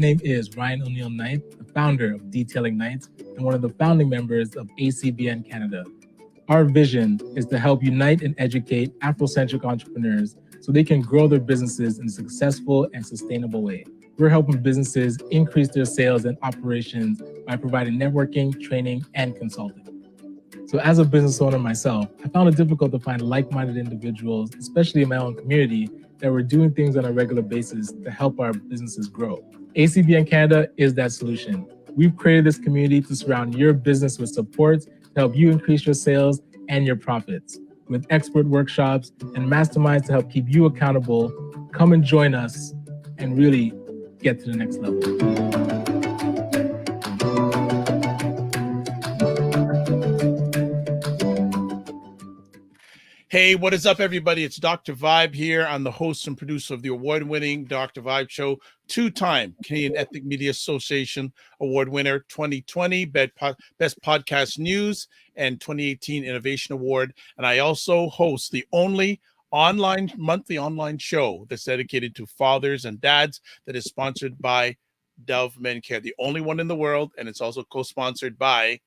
name is Ryan O'Neill Knight, the founder of Detailing Nights and one of the founding members of ACBN Canada. Our vision is to help unite and educate Afrocentric entrepreneurs so they can grow their businesses in a successful and sustainable way. We're helping businesses increase their sales and operations by providing networking, training, and consulting. So as a business owner myself, I found it difficult to find like-minded individuals, especially in my own community, that were doing things on a regular basis to help our businesses grow. ACBN Canada is that solution. We've created this community to surround your business with support to help you increase your sales and your profits. With expert workshops and masterminds to help keep you accountable, come and join us and really get to the next level. Hey, what is up, everybody? It's Dr. Vibe here. I'm the host and producer of the award-winning Dr. Vibe Show, two-time Canadian Ethnic Media Association Award winner, 2020 Best Podcast News and 2018 Innovation Award. And I also host the only monthly online show that's dedicated to fathers and dads that is sponsored by Dove Men Care, the only one in the world. And it's also co-sponsored by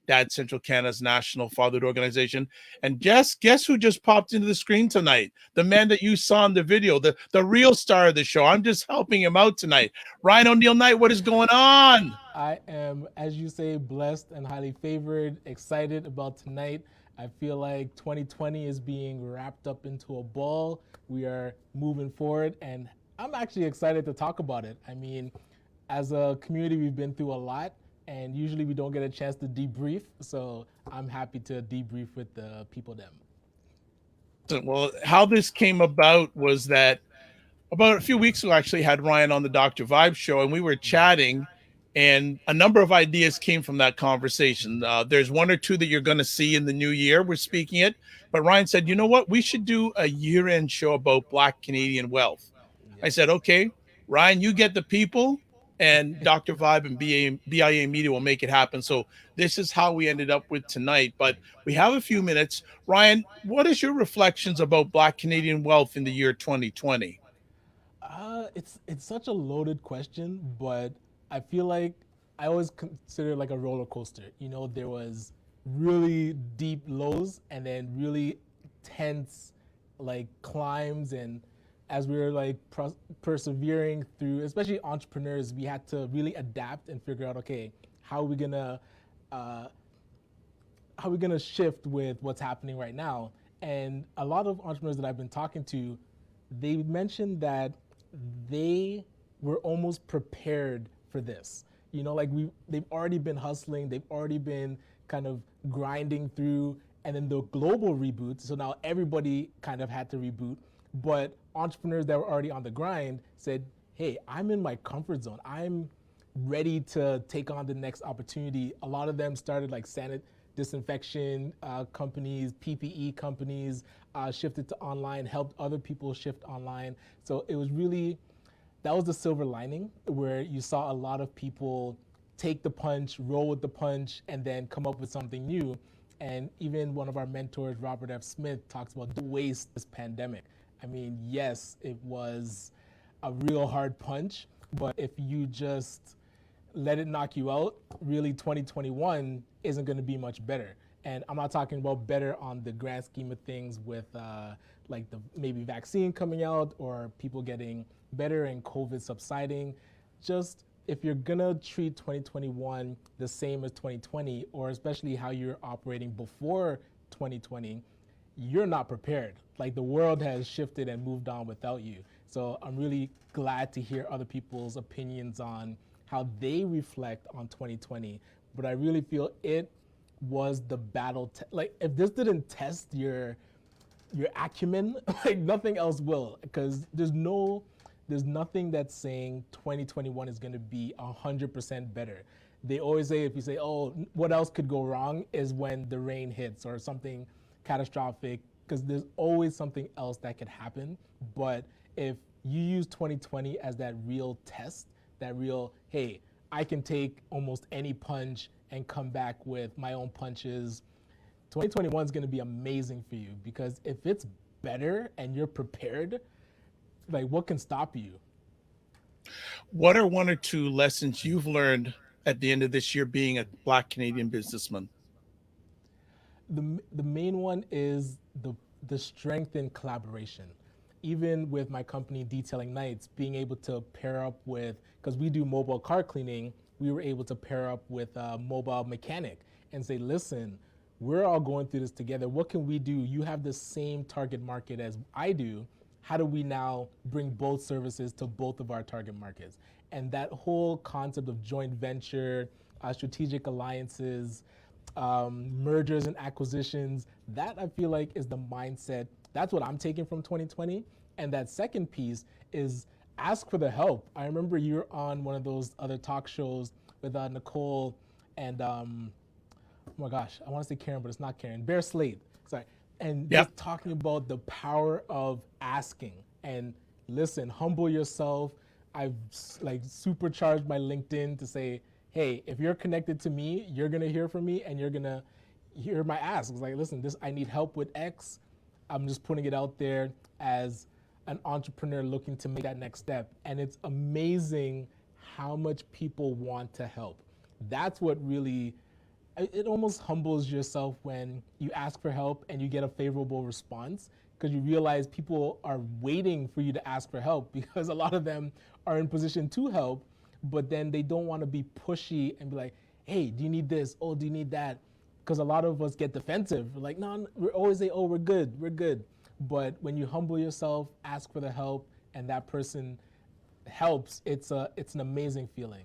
Dad Central Canada's national fatherhood organization. And guess who just popped into the screen tonight? The man that you saw in the video, the real star of the show. I'm just helping him out tonight. Ryan O'Neill Knight, what is going on? I am, as you say, blessed and highly favored, excited about tonight. I feel like 2020 is being wrapped up into a ball. We are moving forward, and I'm actually excited to talk about it. I mean, as a community, we've been through a lot, and usually we don't get a chance to debrief, so I'm happy to debrief with the people them. Well, how this came about was that about a few weeks ago, I actually had Ryan on the Dr. Vibe show, and we were chatting, and a number of ideas came from that conversation. There's one or two that you're going to see in the new year. We're speaking it, but Ryan said, you know what? We should do a year-end show about Black Canadian wealth. Yes. I said, okay, Ryan, you get the people, and Dr. Vibe and BIA Media will make it happen. So this is how we ended up with tonight. But we have a few minutes. Ryan, what is your reflections about Black Canadian wealth in the year 2020? It's such a loaded question, but I feel like I always consider it like a roller coaster. You know, there was really deep lows and then really tense like climbs, and as we were like persevering through, especially entrepreneurs, we had to really adapt and figure out, okay, how are we gonna shift with what's happening right now? And a lot of entrepreneurs that I've been talking to, they mentioned that they were almost prepared for this. You know, like they've already been hustling, they've already been kind of grinding through, and then the global reboot, so now everybody kind of had to reboot. But entrepreneurs that were already on the grind said, hey, I'm in my comfort zone. I'm ready to take on the next opportunity. A lot of them started like disinfection companies, PPE companies, shifted to online, helped other people shift online. So it was really, that was the silver lining, where you saw a lot of people take the punch, roll with the punch, and then come up with something new. And even one of our mentors, Robert F. Smith, talks about the waste this pandemic. I mean, yes, it was a real hard punch, but if you just let it knock you out, really 2021 isn't going to be much better. And I'm not talking about better on the grand scheme of things with like the maybe vaccine coming out or people getting better and COVID subsiding. Just if you're going to treat 2021 the same as 2020, or especially how you're operating before 2020, you're not prepared. Like the world has shifted and moved on without you. So I'm really glad to hear other people's opinions on how they reflect on 2020. But I really feel it was the battle. Like if this didn't test your acumen, like nothing else will, because there's nothing that's saying 2021 is going to be 100% better. They always say, if you say, oh, what else could go wrong, is when the rain hits or something catastrophic, because there's always something else that could happen. But if you use 2020 as that real test, that real, hey, I can take almost any punch and come back with my own punches, 2021 is going to be amazing for you, because if it's better and you're prepared, like what can stop you? What are one or two lessons you've learned at the end of this year being a Black Canadian businessman? The main one is the strength in collaboration. Even with my company Detailing Nights, being able to pair up with, because we do mobile car cleaning, we were able to pair up with a mobile mechanic and say, listen, we're all going through this together. What can we do? You have the same target market as I do. How do we now bring both services to both of our target markets? And that whole concept of joint venture, strategic alliances, mergers and acquisitions, that I feel like is the mindset. That's what I'm taking from 2020. And that second piece is ask for the help. I remember you're on one of those other talk shows with Nicole and, oh my gosh, I want to say Karen, but it's not Karen, Bear Slade, sorry. And Yep. just talking about the power of asking and listen, humble yourself. I've like supercharged my LinkedIn to say, hey, if you're connected to me, you're gonna hear from me and you're gonna hear my ask. It's like, listen, I need help with X. I'm just putting it out there as an entrepreneur looking to make that next step. And it's amazing how much people want to help. That's what really, it almost humbles yourself when you ask for help and you get a favorable response, because you realize people are waiting for you to ask for help because a lot of them are in position to help, but then they don't want to be pushy and be like, hey, do you need this? Oh, do you need that? Because a lot of us get defensive. We're like, no, we always say, oh, we're good, we're good. But when you humble yourself, ask for the help, and that person helps, it's an amazing feeling.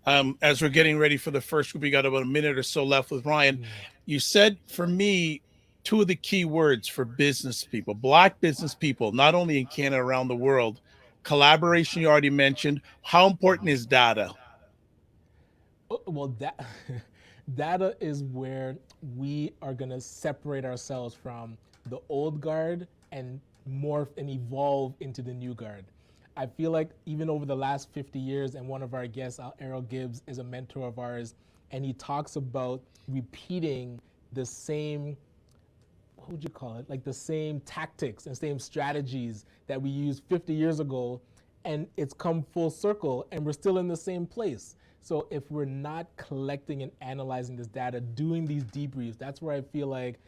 As we're getting ready for the first group, we got about a minute or so left with Ryan. You said, for me, two of the key words for business people, Black business people, not only in Canada, around the world, collaboration, you already mentioned. How important is data? Well, data is where we are going to separate ourselves from the old guard and morph and evolve into the new guard. I feel like even over the last 50 years, and one of our guests, Errol Gibbs, is a mentor of ours, and he talks about repeating the same, what would you call it? Like the same tactics and same strategies that we used 50 years ago, and it's come full circle, and we're still in the same place. So if we're not collecting and analyzing this data, doing these debriefs, that's where I feel like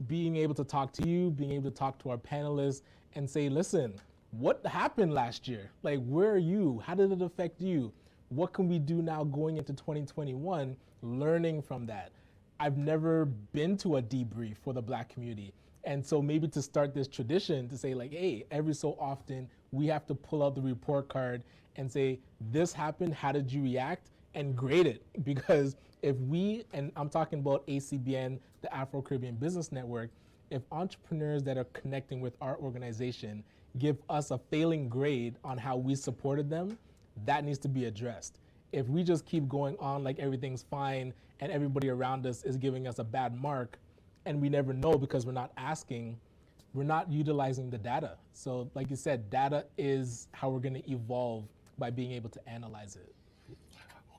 being able to talk to you, being able to talk to our panelists and say, listen, what happened last year? Like, where are you? How did it affect you? What can we do now going into 2021, learning from that? I've never been to a debrief for the Black community. And so maybe to start this tradition to say like, hey, every so often we have to pull out the report card and say, this happened, how did you react? And grade it. Because if we, and I'm talking about ACBN, the Afro-Caribbean Business Network, if entrepreneurs that are connecting with our organization give us a failing grade on how we supported them, that needs to be addressed. If we just keep going on like everything's fine and everybody around us is giving us a bad mark and we never know because we're not asking, we're not utilizing the data. So like you said, data is how we're gonna evolve by being able to analyze it.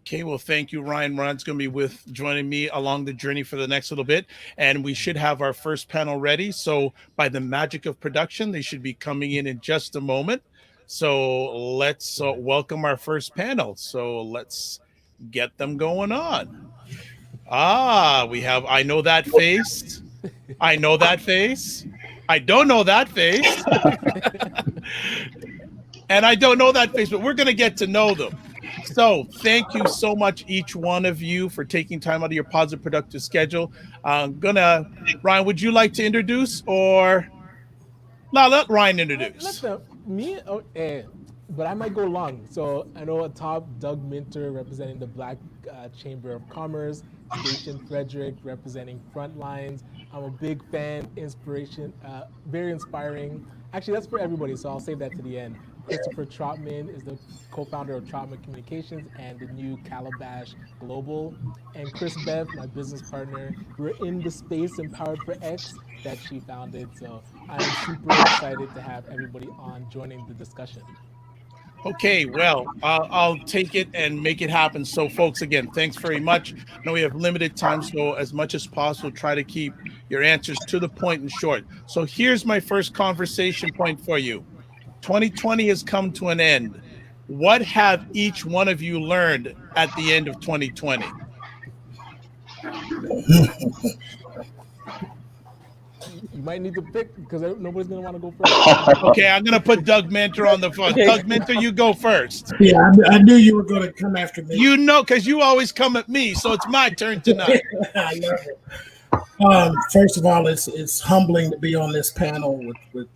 Okay, well, thank you, Ryan. Ryan's going to be joining me along the journey for the next little bit, and we should have our first panel ready. So, by the magic of production, they should be coming in just a moment. So, let's welcome our first panel. So, let's get them going on. We have. I know that face. I know that face. I don't know that face. And I don't know that face, but we're going to get to know them. So thank you so much, each one of you, for taking time out of your positive, productive schedule. Ryan, would you like to introduce, or no, let Ryan introduce? But I might go long. So I know at top, Doug Minter representing the Black Chamber of Commerce, Stachen Frederick representing Frontlines. I'm a big fan, inspiration, very inspiring. Actually, that's for everybody, so I'll save that to the end. Christopher Trotman is the co-founder of Trotman Communications and the new Calabash Global. And Chris-Beth, my business partner, we're in the space Empowered for X that she founded. So I'm super excited to have everybody on joining the discussion. Okay, well, I'll take it and make it happen. So, folks, again, thanks very much. I know we have limited time, so as much as possible, try to keep your answers to the point and short. So here's my first conversation point for you. 2020 has come to an end. what have each one of you learned at the end of 2020? You might need to pick because nobody's gonna want to go first. Okay, I'm gonna put Doug Mentor on the phone. Okay. Doug Mentor, you go first. Yeah, I knew you were going to come after me. You know, because you always come at me, so it's my turn tonight. I love it. First of all, it's humbling to be on this panel with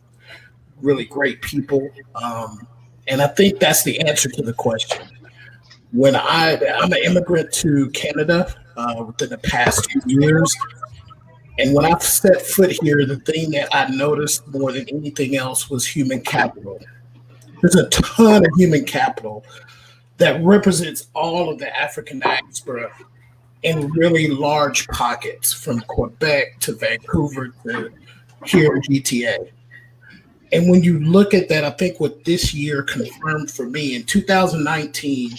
really great people, and I think that's the answer to the question. When I'm an immigrant to Canada within the past 2 years, and when I set foot here, the thing that I noticed more than anything else was human capital. There's a ton of human capital that represents all of the African diaspora in really large pockets from Quebec to Vancouver to here in GTA. And when you look at that, I think what this year confirmed for me in 2019,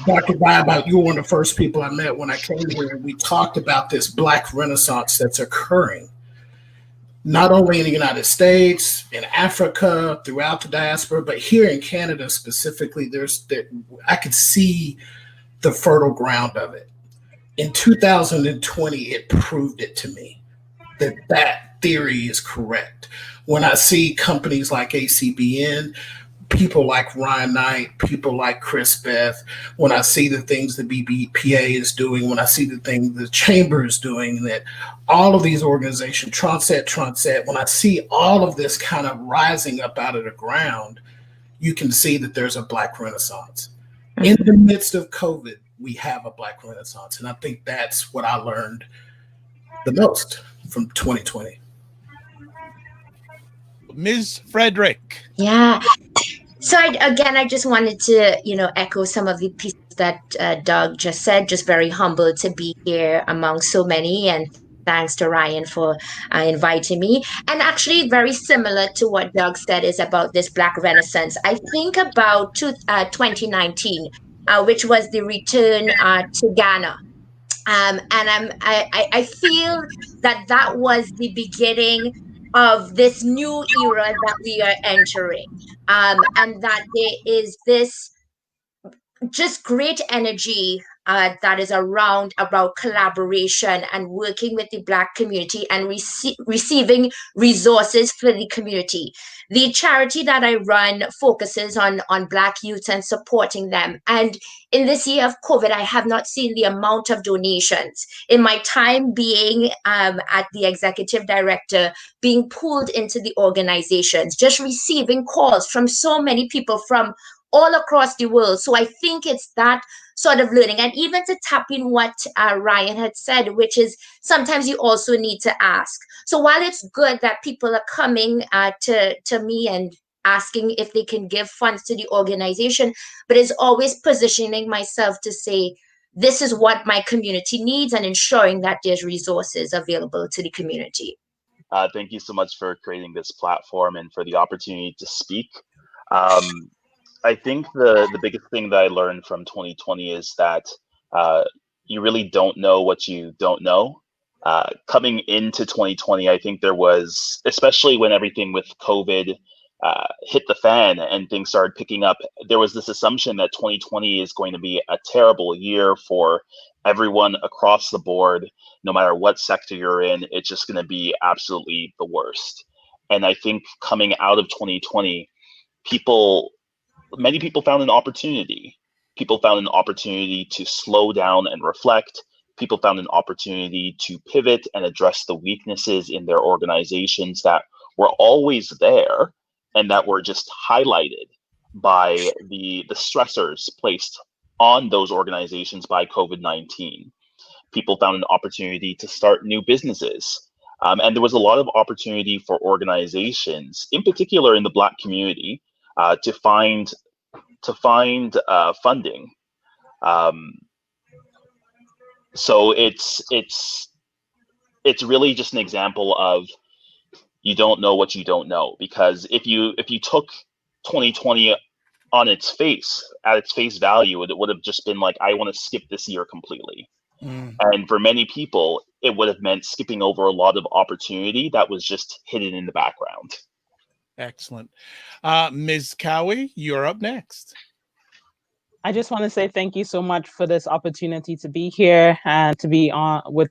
Dr. Vibe, you were one of the first people I met when I came here. We talked about this Black Renaissance that's occurring, not only in the United States, in Africa, throughout the diaspora, but here in Canada specifically, I could see the fertile ground of it. In 2020, it proved it to me that theory is correct. When I see companies like ACBN, people like Ryan Knight, people like Chris-Beth, when I see the things the BBPA is doing, when I see the things the Chamber is doing, that all of these organizations, Tronset, when I see all of this kind of rising up out of the ground, you can see that there's a Black Renaissance. In the midst of COVID, we have a Black Renaissance. And I think that's what I learned the most from 2020. Ms. Frederick. Yeah. So I just wanted to, echo some of the pieces that Doug just said. Just very humbled to be here among so many, and thanks to Ryan for inviting me. And actually, very similar to what Doug said is about this Black Renaissance. I think about 2019, which was the return to Ghana. And I feel that was the beginning of this new era that we are entering, and that there is this just great energy that is around about collaboration and working with the Black community and receiving resources for the community. The charity that I run focuses on Black youth and supporting them. And in this year of COVID, I have not seen the amount of donations. In my time being at the executive director, being pulled into the organizations, just receiving calls from so many people from all across the world. So I think it's that sort of learning. And even to tap in what Ryan had said, which is sometimes you also need to ask. So while it's good that people are coming to me and asking if they can give funds to the organization, but it's always positioning myself to say, this is what my community needs, and ensuring that there's resources available to the community. Thank you so much for creating this platform and for the opportunity to speak. I think the biggest thing that I learned from 2020 is that you really don't know what you don't know. Coming into 2020, I think there was, especially when everything with COVID hit the fan and things started picking up, there was this assumption that 2020 is going to be a terrible year for everyone across the board, no matter what sector you're in. It's just going to be absolutely the worst. And I think coming out of 2020, many people found an opportunity. People found an opportunity to slow down and reflect. People found an opportunity to pivot and address the weaknesses in their organizations that were always there and that were just highlighted by the stressors placed on those organizations by COVID-19. People found an opportunity to start new businesses. And there was a lot of opportunity for organizations, in particular in the Black community, to find funding. So it's really just an example of you don't know what you don't know, because if you took 2020 at its face value, it would have just been like, I want to skip this year completely. And for many people, it would have meant skipping over a lot of opportunity that was just hidden in the background. Excellent. Ms. Cowie, you're up next. I just want to say thank you so much for this opportunity to be here and to be on with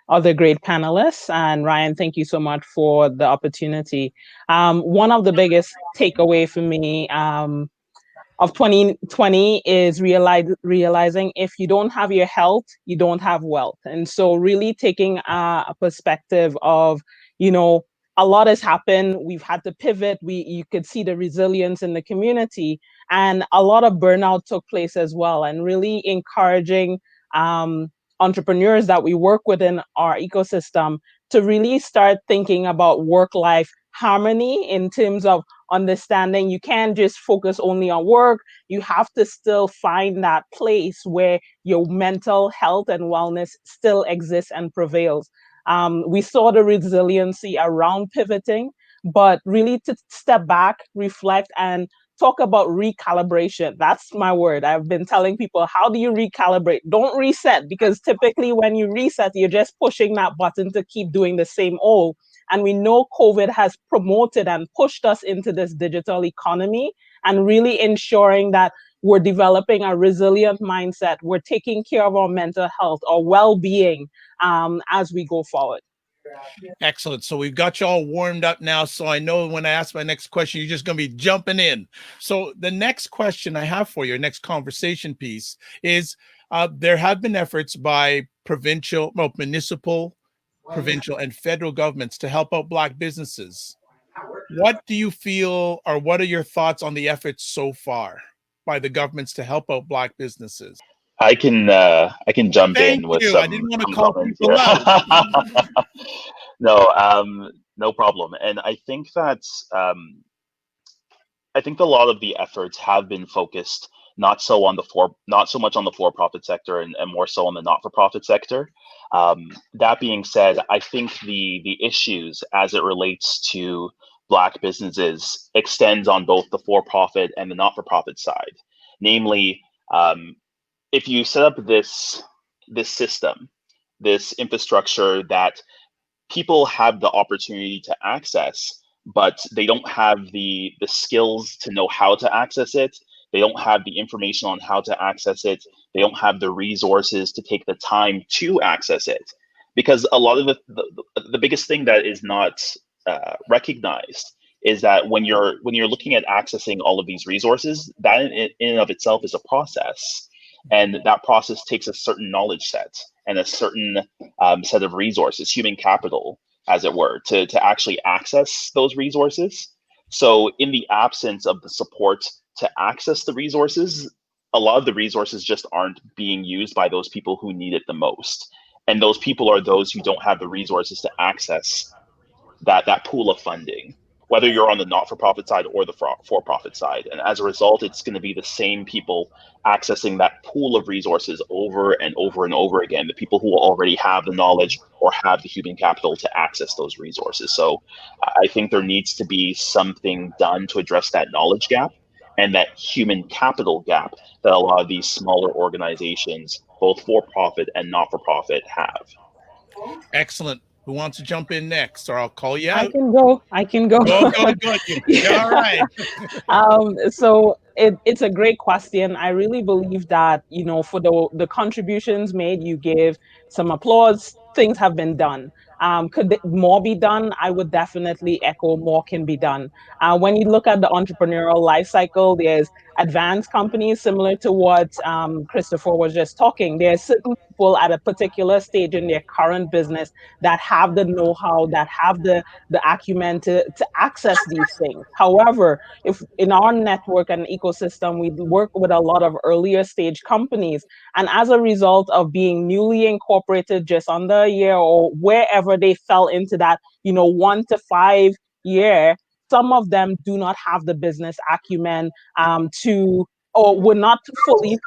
other great panelists. And Ryan, thank you so much for the opportunity. One of the biggest takeaway for me of 2020 is realizing if you don't have your health, you don't have wealth. And so really taking a perspective of, a lot has happened. We've had to pivot. You could see the resilience in the community, and a lot of burnout took place as well. And really encouraging entrepreneurs that we work with in our ecosystem to really start thinking about work-life harmony in terms of understanding you can't just focus only on work. You have to still find that place where your mental health and wellness still exists and prevails. We saw the resiliency around pivoting, but really to step back, reflect, and talk about recalibration. That's my word. I've been telling people, how do you recalibrate? Don't reset, because typically when you reset, you're just pushing that button to keep doing the same old. And we know COVID has promoted and pushed us into this digital economy, and really ensuring that we're developing a resilient mindset. We're taking care of our mental health, our well-being as we go forward. Excellent. So we've got you all warmed up now. So I know when I ask my next question, you're just going to be jumping in. So the next question I have for you, next conversation piece is there have been efforts by municipal, provincial, and federal governments to help out Black businesses. What do you feel, or what are your thoughts on the efforts so far by the governments to help out Black businesses? I can jump in with some. I didn't want to call comments people here. out. No problem. And I think that a lot of the efforts have been focused not so much on the for-profit sector and more so on the not-for-profit sector. That being said, I think the issues as it relates to Black businesses extends on both the for-profit and the not-for-profit side. Namely, if you set up this system, this infrastructure that people have the opportunity to access, but they don't have the skills to know how to access it, they don't have the information on how to access it, they don't have the resources to take the time to access it. Because a lot of the biggest thing that is not recognized is that when you're looking at accessing all of these resources, that in and of itself is a process. And that process takes a certain knowledge set and a certain set of resources, human capital, as it were, to actually access those resources. So in the absence of the support to access the resources, a lot of the resources just aren't being used by those people who need it the most. And those people are those who don't have the resources to access that pool of funding, whether you're on the not-for-profit side or the for-profit side. And as a result, it's going to be the same people accessing that pool of resources over and over and over again, the people who already have the knowledge or have the human capital to access those resources. So I think there needs to be something done to address that knowledge gap and that human capital gap that a lot of these smaller organizations, both for-profit and not-for-profit, have. Excellent. Who wants to jump in next, or I'll call you out? I can go. Go. All right. So it's a great question. I really believe that, for the contributions made, you gave some applause. Things have been done. Could more be done? I would definitely echo more can be done. When you look at the entrepreneurial life cycle, there's advanced companies similar to what Christopher was just talking. There's certain people at a particular stage in their current business that have the know-how, that have the acumen to access these things. However, if in our network and ecosystem, we work with a lot of earlier stage companies, and as a result of being newly incorporated just under a year or wherever they fell into that, 1 to 5 year, some of them do not have the business acumen or were not fully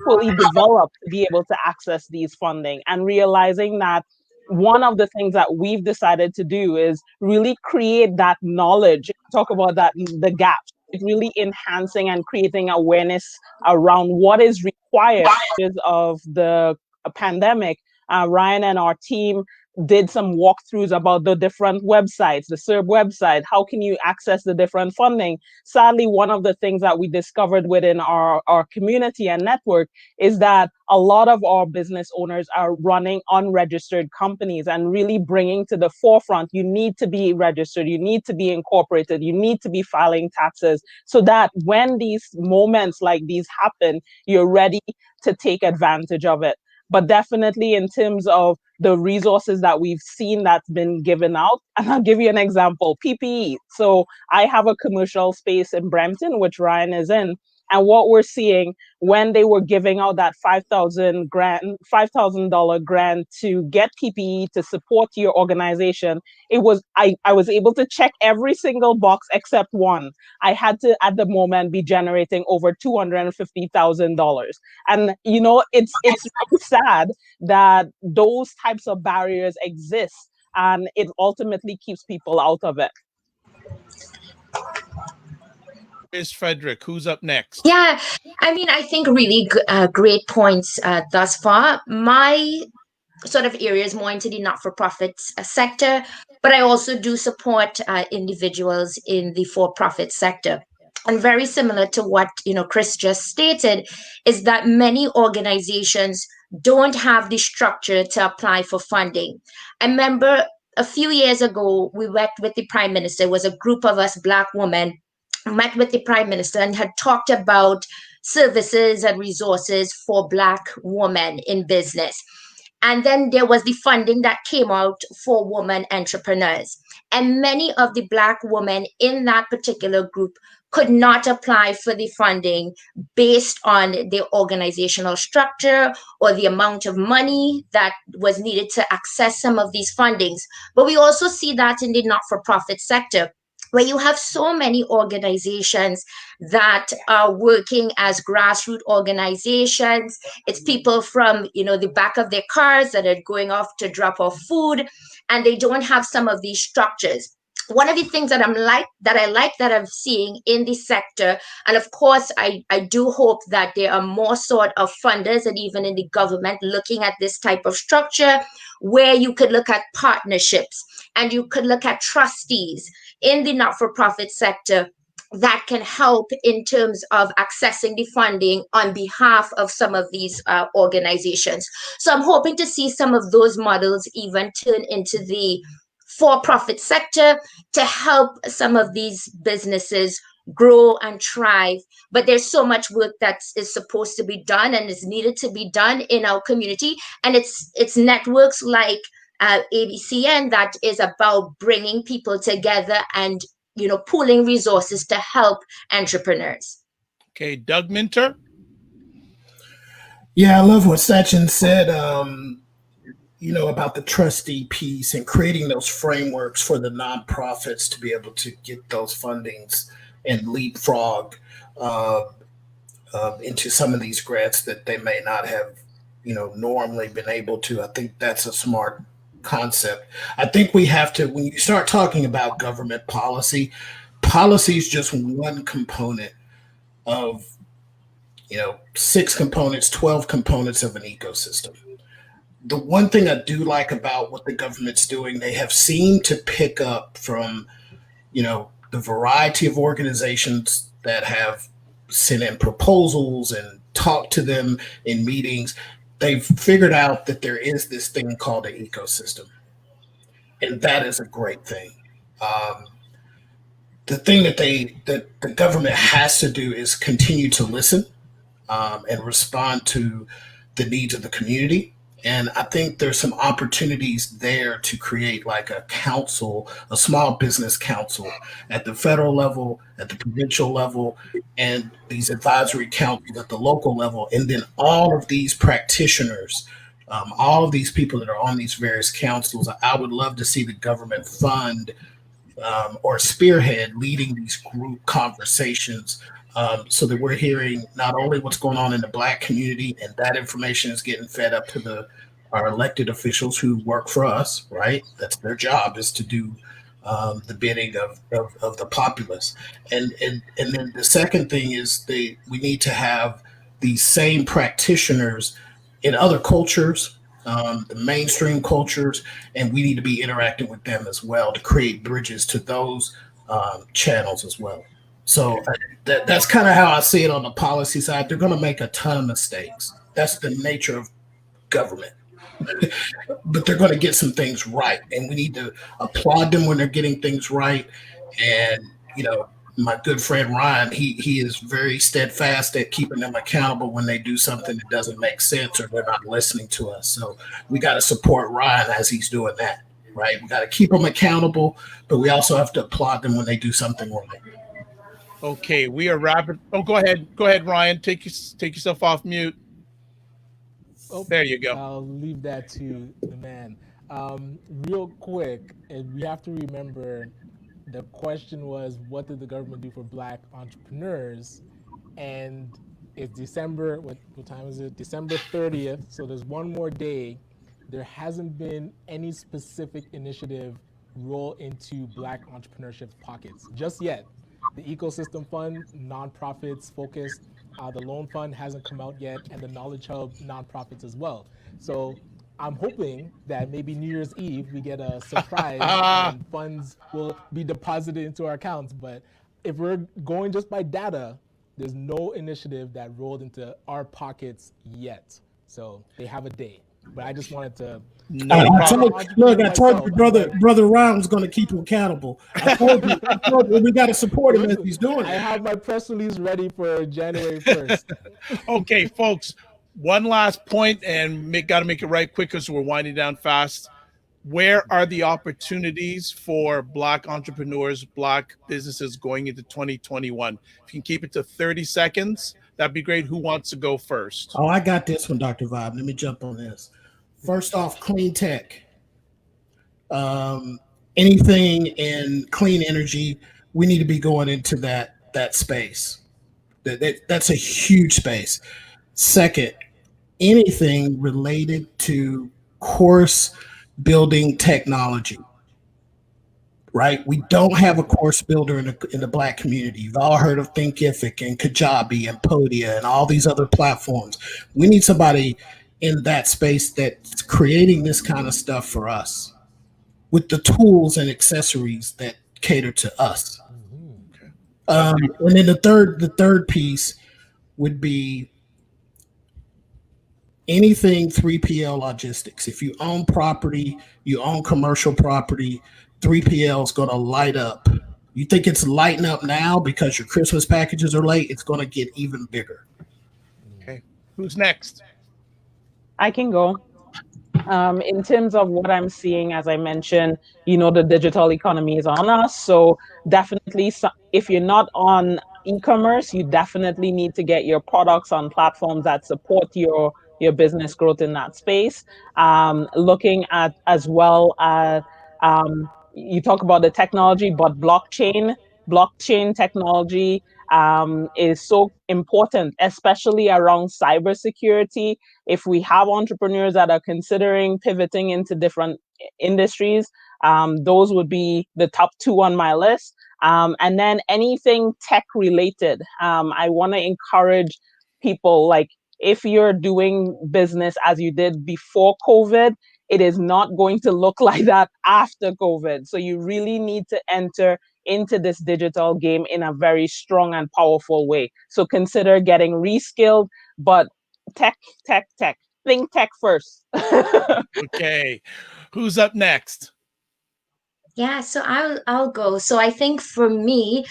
developed to be able to access these funding. And realizing that one of the things that we've decided to do is really create that knowledge, talk about that, the gaps, really enhancing and creating awareness around what is required because of the pandemic. Ryan and our team did some walkthroughs about the different websites, the SERB website, how can you access the different funding. Sadly, one of the things that we discovered within our community and network is that a lot of our business owners are running unregistered companies, and really bringing to the forefront, you need to be registered, you need to be incorporated, you need to be filing taxes, so that when these moments like these happen, you're ready to take advantage of it. But definitely in terms of the resources that we've seen that's been given out, and I'll give you an example, PPE. So I have a commercial space in Brampton, which Ryan is in, and what we're seeing when they were giving out that $5,000 grant to get PPE to support your organization, it was I was able to check every single box except one. I had to, at the moment, be generating over $250,000. And you know, it's really sad that those types of barriers exist, and it ultimately keeps people out of it. Is Frederick, who's up next? Yeah, I mean, I think really great points thus far. My sort of area is more into the not-for-profit sector, but I also do support individuals in the for-profit sector. And very similar to what Chris just stated, is that many organizations don't have the structure to apply for funding. I remember a few years ago, we worked with the Prime Minister. It was a group of us Black women met with the Prime Minister and had talked about services and resources for Black women in business. And then there was the funding that came out for women entrepreneurs. And many of the Black women in that particular group could not apply for the funding based on the organizational structure or the amount of money that was needed to access some of these fundings. But we also see that in the not-for-profit sector, where you have so many organizations that are working as grassroots organizations. It's people from, the back of their cars that are going off to drop off food, and they don't have some of these structures. One of the things that I'm seeing in the sector, and of course, I do hope that there are more sort of funders and even in the government looking at this type of structure, where you could look at partnerships and you could look at trustees in the not-for-profit sector that can help in terms of accessing the funding on behalf of some of these organizations. So I'm hoping to see some of those models even turn into the for-profit sector to help some of these businesses grow and thrive. But there's so much work that is supposed to be done and is needed to be done in our community. And it's networks like ABCN that is about bringing people together and pooling resources to help entrepreneurs. Okay, Doug Minter. Yeah, I love what Stachen said, about the trustee piece and creating those frameworks for the nonprofits to be able to get those fundings and leapfrog into some of these grants that they may not have, normally been able to. I think that's a smart concept. I think we have to, when you start talking about government policy is just one component of 6 components, 12 components of an ecosystem. The one thing I do like about what the government's doing, they have seemed to pick up from the variety of organizations that have sent in proposals and talked to them in meetings. They've figured out that there is this thing called an ecosystem, and that is a great thing. The thing that the government has to do is continue to listen and respond to the needs of the community. And I think there's some opportunities there to create like a council, a small business council at the federal level, at the provincial level, and these advisory councils at the local level. And then all of these practitioners, all of these people that are on these various councils, I would love to see the government fund or spearhead leading these group conversations so that we're hearing not only what's going on in the Black community, and that information is getting fed up to our elected officials who work for us, right? That's their job, is to do the bidding of the populace. And then the second thing is we need to have these same practitioners in other cultures, the mainstream cultures, and we need to be interacting with them as well to create bridges to those channels as well. So that's kind of how I see it on the policy side. They're going to make a ton of mistakes. That's the nature of government. But they're going to get some things right, and we need to applaud them when they're getting things right. And my good friend Ryan, he is very steadfast at keeping them accountable when they do something that doesn't make sense or they're not listening to us. So we got to support Ryan as he's doing that, right? We got to keep them accountable, but we also have to applaud them when they do something right. Okay, we are wrapping. Oh, go ahead, Ryan. Take yourself off mute. Oh, there you go. I'll leave that to the man. Real quick, and we have to remember the question was, what did the government do for Black entrepreneurs? And it's December, what time is it? December 30th, so there's one more day. There hasn't been any specific initiative roll into Black entrepreneurship pockets just yet. The Ecosystem Fund, nonprofits focused, the Loan Fund hasn't come out yet, and the Knowledge Hub, nonprofits as well. So I'm hoping that maybe New Year's Eve we get a surprise and funds will be deposited into our accounts. But if we're going just by data, there's no initiative that rolled into our pockets yet. So they have a day. But I just wanted to. I told you, brother Ryan was going to keep you accountable. I told you we got to support him as he's doing it. I have my press release ready for January 1st. Okay, folks. One last point, and got to make it right quick because we're winding down fast. Where are the opportunities for Black entrepreneurs, Black businesses going into 2021? If you can keep it to 30 seconds, that'd be great. Who wants to go first? Oh, I got this one, Dr. Vibe. Let me jump on this. First off, clean tech. Anything in clean energy, we need to be going into that space. That's a huge space. Second, anything related to course building technology, right? We don't have a course builder in the Black community. You've all heard of Thinkific and Kajabi and Podia and all these other platforms. We need somebody in that space that's creating this kind of stuff for us with the tools and accessories that cater to us. And then the third piece would be anything 3PL logistics. If you own property, you own commercial property, 3PL is going to light up. You think it's lighting up now because your Christmas packages are late? It's going to get even bigger. Okay. Who's next? I can go. In terms of what I'm seeing, as I mentioned, the digital economy is on us. So definitely, if you're not on e-commerce, you definitely need to get your products on platforms that support your business growth in that space. Looking at as well as you talk about the technology, but blockchain technology is so important, especially around cybersecurity. If we have entrepreneurs that are considering pivoting into different industries, those would be the top two on my list. And then anything tech related, I want to encourage people, like, if you're doing business as you did before COVID, it is not going to look like that after COVID. So you really need to enter into this digital game in a very strong and powerful way. So consider getting reskilled, but tech. Think tech first. Okay. Who's up next? Yeah, so I'll go. So I think for me,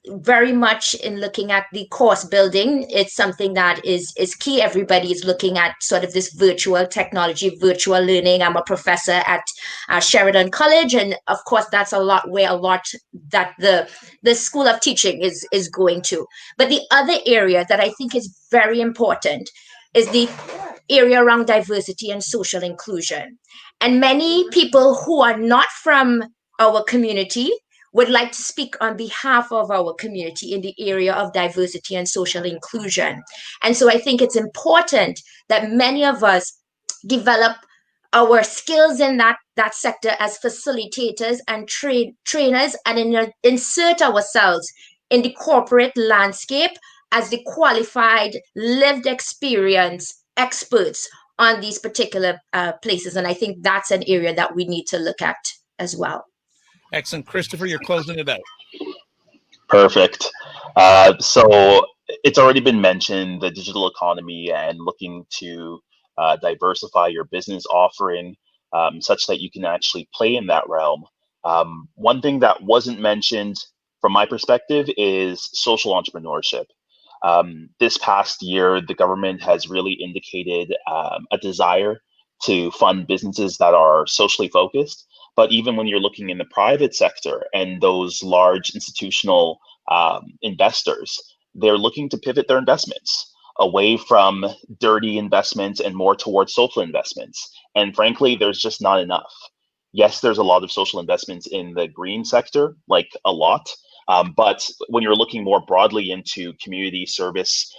very much in looking at the course building, it's something that is key. Everybody is looking at sort of this virtual technology, virtual learning. I'm a professor at Sheridan College, and of course that's a lot that the School of Teaching is going to. But the other area that I think is very important is the area around diversity and social inclusion. And many people who are not from our community would like to speak on behalf of our community in the area of diversity and social inclusion. And so I think it's important that many of us develop our skills in that sector as facilitators and trainers, and insert ourselves in the corporate landscape as the qualified lived experience experts on these particular places. And I think that's an area that we need to look at as well. Excellent. Christopher, you're closing it out. Perfect. So it's already been mentioned, the digital economy and looking to diversify your business offering such that you can actually play in that realm. One thing that wasn't mentioned from my perspective is social entrepreneurship. This past year, the government has really indicated a desire to fund businesses that are socially focused. But even when you're looking in the private sector and those large institutional investors, they're looking to pivot their investments away from dirty investments and more towards social investments. And frankly, there's just not enough. Yes, there's a lot of social investments in the green sector, like a lot. But when you're looking more broadly into community service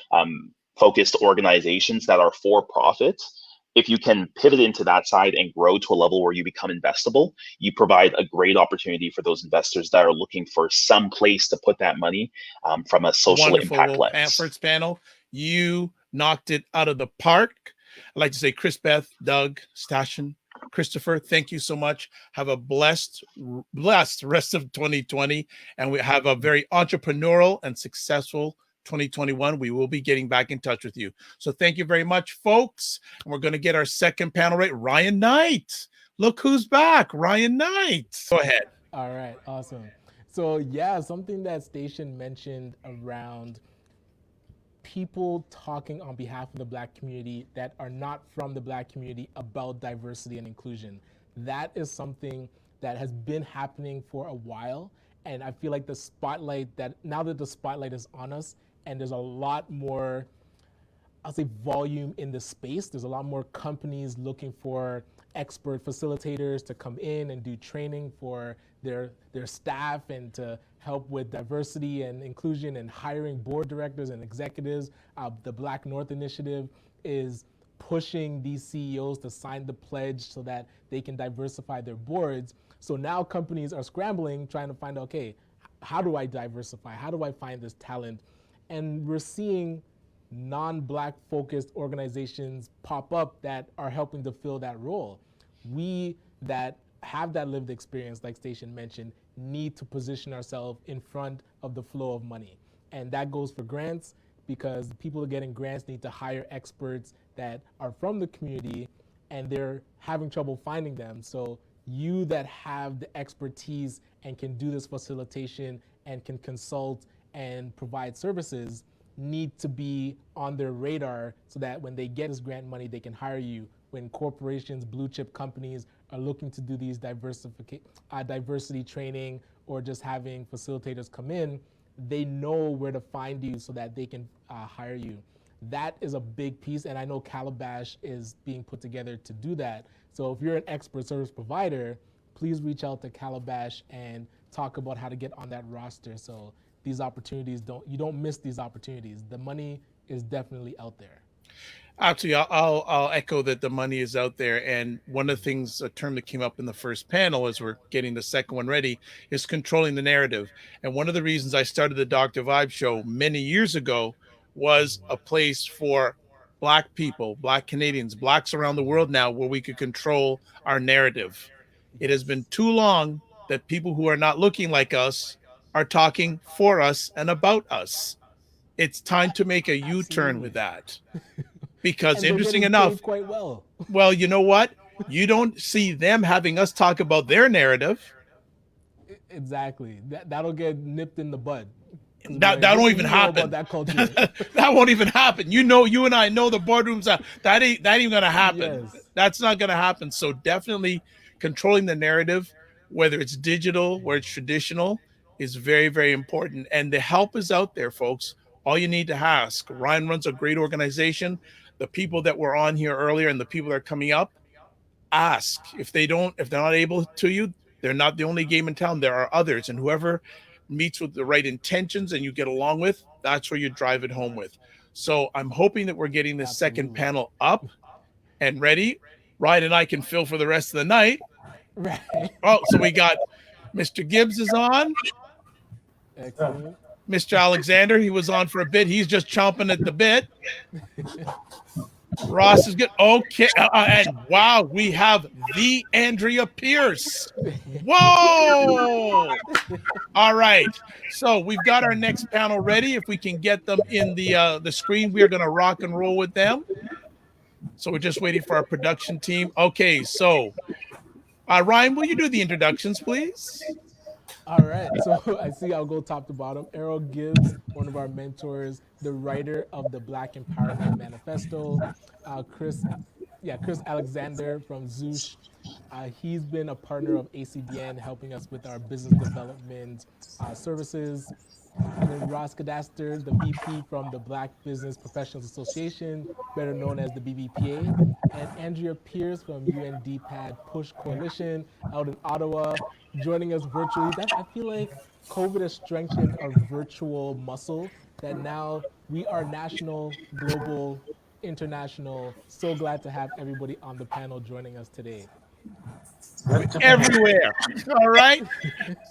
focused organizations that are for profit, if you can pivot into that side and grow to a level where you become investable, you provide a great opportunity for those investors that are looking for some place to put that money from a social impact lens. First panel, you knocked it out of the park. I'd like to say Chris-Beth, Doug, Stachen, Christopher, thank you so much. Have a blessed rest of 2020. And we have a very entrepreneurial and successful 2021. We will be getting back in touch with you. So thank you very much, folks. And we're going to get our second panel right. Ryan Knight. Look who's back. Ryan Knight. Go ahead. All right. Awesome. So yeah, something that Stachen mentioned around people talking on behalf of the Black community that are not from the Black community about diversity and inclusion. That is something that has been happening for a while. And I feel like the spotlight now that the spotlight is on us and there's a lot more, I'll say, volume in the space, there's a lot more companies looking for expert facilitators to come in and do training for their staff and to help with diversity and inclusion and hiring board directors and executives. The Black North Initiative is pushing these CEOs to sign the pledge so that they can diversify their boards. So now companies are scrambling, trying to find, okay, how do I diversify? How do I find this talent? And we're seeing non-Black focused organizations pop up that are helping to fill that role. We that have that lived experience, like Stachen mentioned, need to position ourselves in front of the flow of money. And that goes for grants, because people who are getting grants need to hire experts that are from the community and they're having trouble finding them. So you that have the expertise and can do this facilitation and can consult and provide services need to be on their radar so that when they get this grant money, they can hire you. When corporations, blue chip companies are looking to do these diversity training or just having facilitators come in, they know where to find you so that they can hire you. That is a big piece, and I know Calabash is being put together to do that. So if you're an expert service provider, please reach out to Calabash and talk about how to get on that roster so these opportunities you don't miss these opportunities. The money is definitely out there. Actually, I'll echo that the money is out there. And one of the things, a term that came up in the first panel as we're getting the second one ready, is controlling the narrative. And one of the reasons I started the Dr. Vibe show many years ago was a place for Black people, Black Canadians, Blacks around the world now, where we could control our narrative. It has been too long that people who are not looking like us are talking for us and about us. It's time to make a U-turn with that. Because interesting enough, quite well, you know what? You don't see them having us talk about their narrative. Exactly. That'll get nipped in the bud. That won't even happen. That culture. That won't even happen. You know, you and I know the boardrooms that ain't gonna happen. Yes. That's not gonna happen. So definitely controlling the narrative, whether it's digital or it's traditional, is very, very important. And the help is out there, folks. All you need to ask. Ryan runs a great organization. The people that were on here earlier and the people that are coming up, ask. If they're not able to you, they're not the only game in town. There are others, and whoever meets with the right intentions and you get along with, that's where you drive it home with. So I'm hoping that we're getting this second panel up and ready. Ryan and I can fill for the rest of the night. Right. Oh, so we got Mr. Gibbs is on. Excellent. Mr. Alexander, he was on for a bit. He's just chomping at the bit. Ross is good. Okay. And wow, we have the Andrea Pierce. Whoa. All right. So we've got our next panel ready. If we can get them in the screen, we are going to rock and roll with them. So we're just waiting for our production team. Okay. So Ryan, will you do the introductions, please? All right, so I see I'll go top to bottom. Errol Gibbs, one of our mentors, the writer of the Black Empowerment Manifesto. Chris Alexander from Zoosh. He's been a partner of ACBN, helping us with our business development services. And then Ross Cadaster, the VP from the Black Business Professionals Association, better known as the BBPA. And Andrea Pierce from UNDPAD Push Coalition out in Ottawa, joining us virtually. I feel like COVID has strengthened our virtual muscle, that now we are national, global, international. So glad to have everybody on the panel joining us today. Everywhere. All right.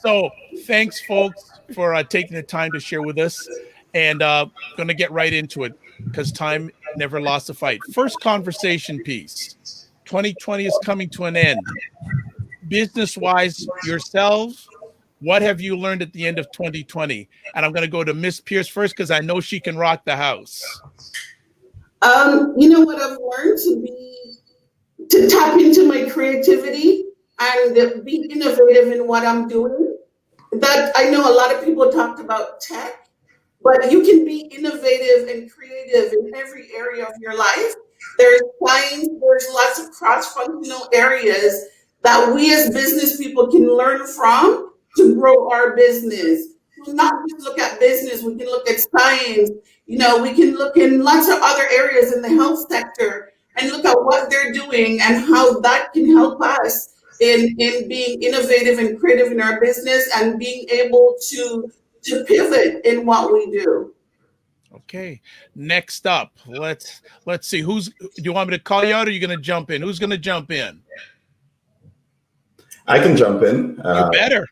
So thanks, folks, for taking the time to share with us. And going to get right into it because time never lost a fight. First conversation piece. 2020 is coming to an end. Business-wise, yourselves, what have you learned at the end of 2020? And I'm going to go to Miss Pierce first because I know she can rock the house. You know what I've learned to tap into my creativity and be innovative in what I'm doing. That I know a lot of people talked about tech, but you can be innovative and creative in every area of your life. There's science, there's lots of cross-functional areas that we as business people can learn from to grow our business. Not just look at business, we can look at science, we can look in lots of other areas in the health sector and look at what they're doing and how that can help us in being innovative and creative in our business and being able to pivot in what we do. Okay. Next up, let's see. Do you want me to call you out or are you going to jump in? Who's going to jump in? I can jump in. You better.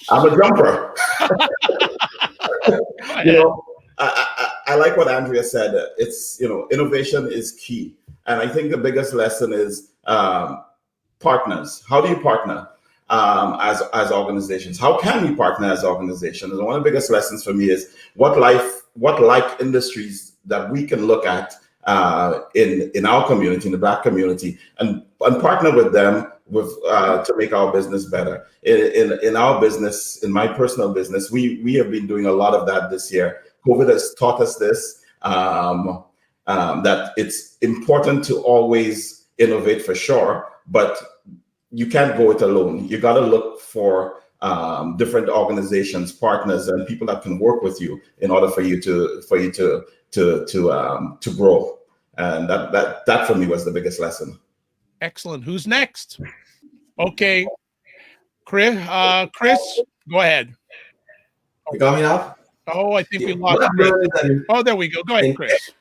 I'm a jumper. I like what Andrea said. It's, innovation is key. And I think the biggest lesson is partners. How do you partner as organizations? How can we partner as organizations? And one of the biggest lessons for me is what like industries that we can look at in our community, in the Black community, and partner with them to make our business better. In our business, in my personal business, we have been doing a lot of that this year. COVID has taught us this, that it's important to always innovate for sure, but you can't go it alone. You got to look for different organizations, partners, and people that can work with you in order for you to grow. And that for me was the biggest lesson. Excellent. Who's next? Okay, Chris, go ahead. You got me now? Oh, I think we lost Chris. Oh, there we go. Go ahead, Chris.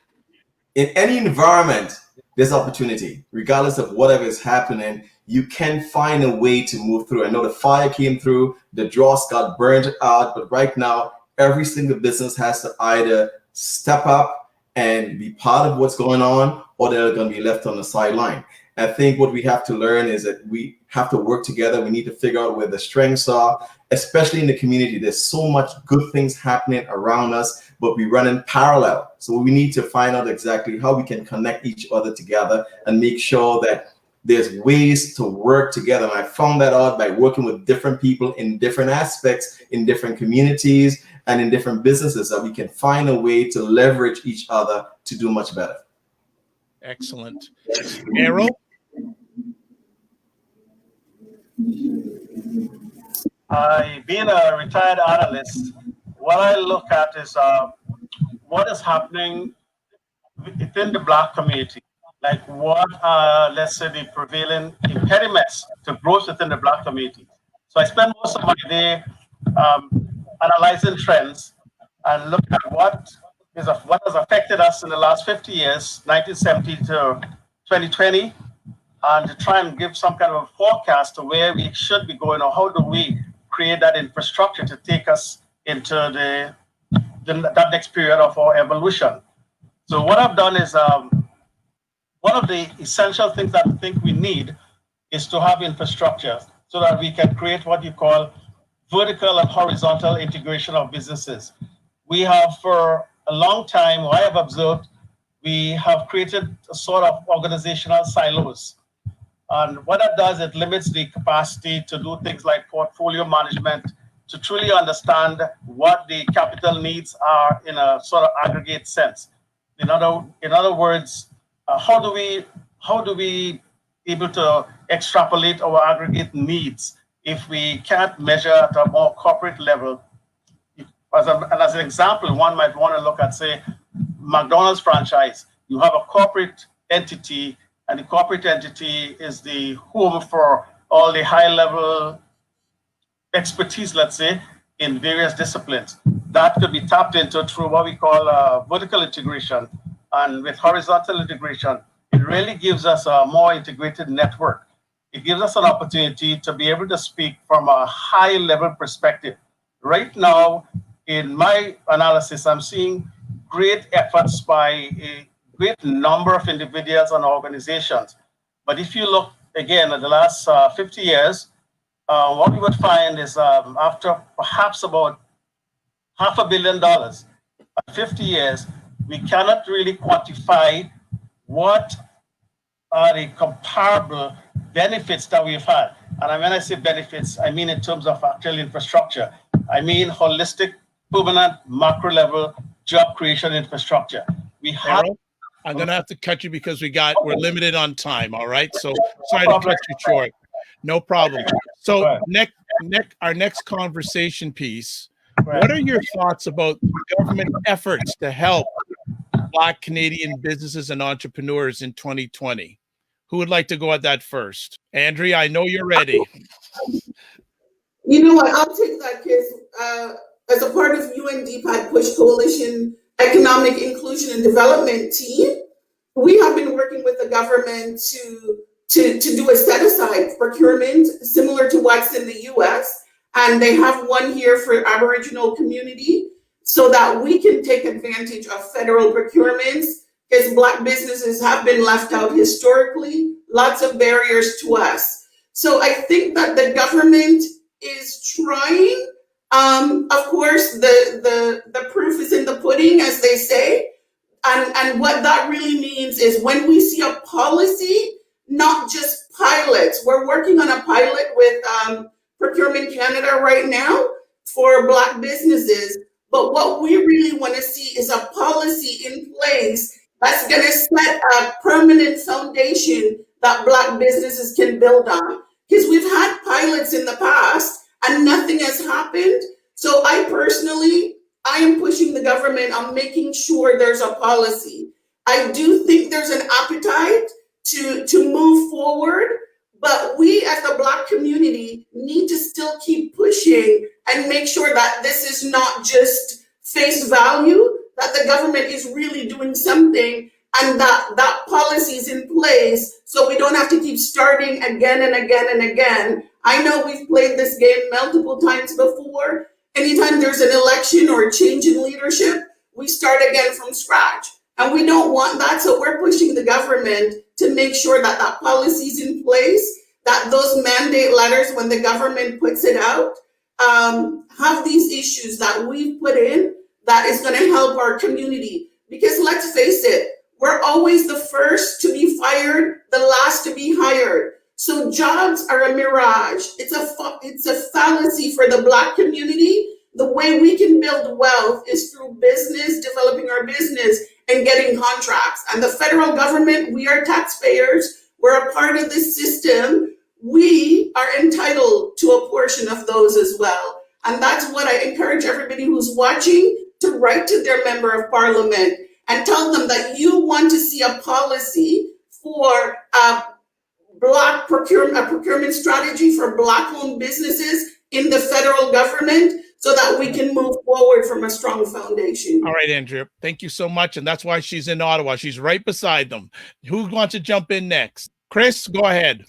In any environment, there's opportunity. Regardless of whatever is happening, you can find a way to move through. I know the fire came through, the dross got burned out, but right now, every single business has to either step up and be part of what's going on, or they're going to be left on the sideline. I think what we have to learn is that we have to work together. We need to figure out where the strengths are, especially in the community. There's so much good things happening around us, but we run in parallel. So we need to find out exactly how we can connect each other together and make sure that there's ways to work together. And I found that out by working with different people in different aspects, in different communities, and in different businesses, that we can find a way to leverage each other to do much better. Excellent. Errol? Being a retired analyst, what I look at is what is happening within the Black community. Like what let's say the prevailing impediments to growth within the Black community. So I spend most of my day analyzing trends and look at what has affected us in the last 50 years, 1970 to 2020, and to try and give some kind of a forecast to where we should be going, or how do we create that infrastructure to take us into that next period of our evolution. So what I've done is one of the essential things that I think we need is to have infrastructure so that we can create what you call vertical and horizontal integration of businesses. We have, for a long time, I have observed, we have created a sort of organizational silos. And what that does, it limits the capacity to do things like portfolio management, to truly understand what the capital needs are in a sort of aggregate sense. In other words, how do we able to extrapolate our aggregate needs if we can't measure at a more corporate level? As an example, one might want to look at, say, McDonald's franchise. You have a corporate entity, and the corporate entity is the home for all the high-level expertise, let's say, in various disciplines. That could be tapped into through what we call vertical integration. And with horizontal integration, it really gives us a more integrated network. It gives us an opportunity to be able to speak from a high-level perspective. Right now, in my analysis, I'm seeing great efforts by a great number of individuals and organizations. But if you look again at the last 50 years, what we would find is after perhaps about $500 million, 50 years, we cannot really quantify what are the comparable benefits that we've had. And when I say benefits, I mean in terms of actual infrastructure. I mean holistic, permanent, macro level job creation infrastructure. We have. I'm going to have to cut you because we're limited on time. All right. So sorry to cut you short. No problem. So our next conversation piece. What are your thoughts about government efforts to help Black Canadian businesses and entrepreneurs in 2020? Who would like to go at that first? Andrea, I know you're ready. You know what? I'll take that, because as a part of UNDPAD Push Coalition Economic Inclusion and Development team, we have been working with the government to do a set-aside procurement similar to what's in the US. And they have one here for Aboriginal community so that we can take advantage of federal procurements, because Black businesses have been left out historically, lots of barriers to us. So I think that the government is trying. Of course, the proof is in the pudding, as they say. And what that really means is when we see a policy, not just pilots. We're working on a pilot with Procurement Canada right now for Black businesses. But what we really want to see is a policy in place that's going to set a permanent foundation that Black businesses can build on. Because we've had pilots in the past and nothing has happened. So I am pushing the government on making sure there's a policy. I do think there's an appetite to move forward, but we as the Black community need to still keep pushing and make sure that this is not just face value, that the government is really doing something, and that policy is in place so we don't have to keep starting again and again and again. I know we've played this game multiple times before. Anytime there's an election or a change in leadership, we start again from scratch. And we don't want that, so we're pushing the government to make sure that that policy is in place, that those mandate letters, when the government puts it out, have these issues that we've put in that is going to help our community. Because let's face it, we're always the first to be fired, the last to be hired. So jobs are a mirage. It's a fallacy for the Black community. The way we can build wealth is through business, developing our business, and getting contracts. And the federal government, we are taxpayers. We're a part of this system. We are entitled to a portion of those as well. And that's what I encourage everybody who's watching to write to their member of parliament and tell them that you want to see a policy for Black procurement, a procurement strategy for Black-owned businesses in the federal government, so that we can move forward from a strong foundation. All right, Andrea, thank you so much. And that's why she's in Ottawa. She's right beside them. Who wants to jump in next? Chris, go ahead.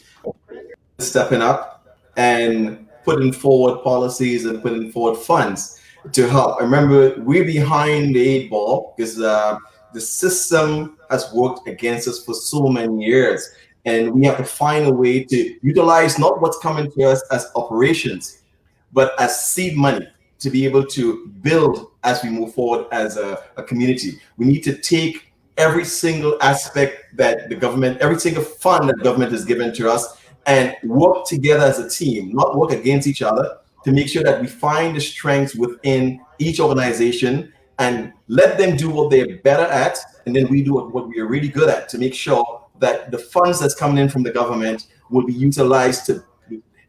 Stepping up and putting forward policies and putting forward funds to help. I remember we're behind the 8 ball because the system has worked against us for so many years. And we have to find a way to utilize not what's coming to us as operations, but as seed money to be able to build as we move forward as a community. We need to take every single aspect that the government, every single fund that government has given to us, and work together as a team, not work against each other, to make sure that we find the strengths within each organization and let them do what they're better at, and then we do what we are really good at, to make sure that the funds that's coming in from the government will be utilized to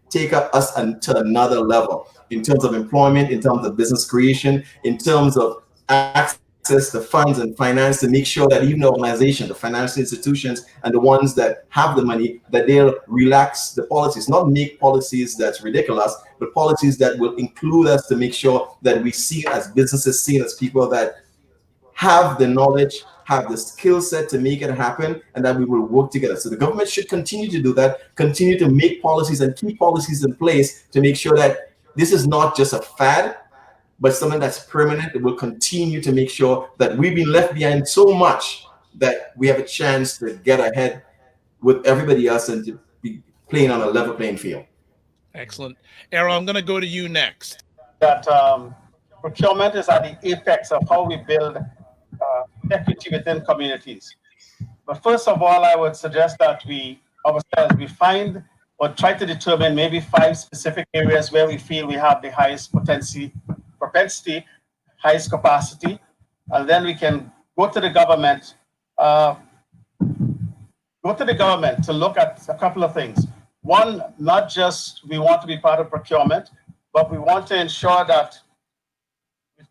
take us to another level in terms of employment, in terms of business creation, in terms of access to funds and finance, to make sure that even the organization, the financial institutions, and the ones that have the money, that they'll relax the policies, not make policies that's ridiculous, but policies that will include us, to make sure that we see as businesses, seen as people that have the knowledge, have the skill set to make it happen, and that we will work together. So the government should continue to do that, continue to make policies and keep policies in place to make sure that this is not just a fad, but something that's permanent. It will continue to make sure that we've been left behind so much that we have a chance to get ahead with everybody else and to be playing on a level playing field. Excellent. Arrow, I'm going to go to you next. That procurement is at the apex of how we build equity within communities. But first of all, I would suggest that we find or try to determine maybe 5 specific areas where we feel we have the highest propensity, highest capacity, and then we can go to the government. To look at a couple of things. One, not just we want to be part of procurement, but we want to ensure that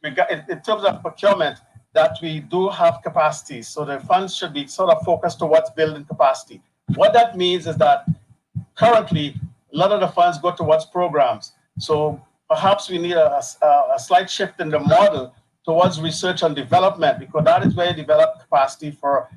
in terms of procurement, that we do have capacity. So the funds should be sort of focused towards building capacity. What that means is that currently, a lot of the funds go towards programs. So perhaps we need a slight shift in the model towards research and development, because that is where you develop capacity for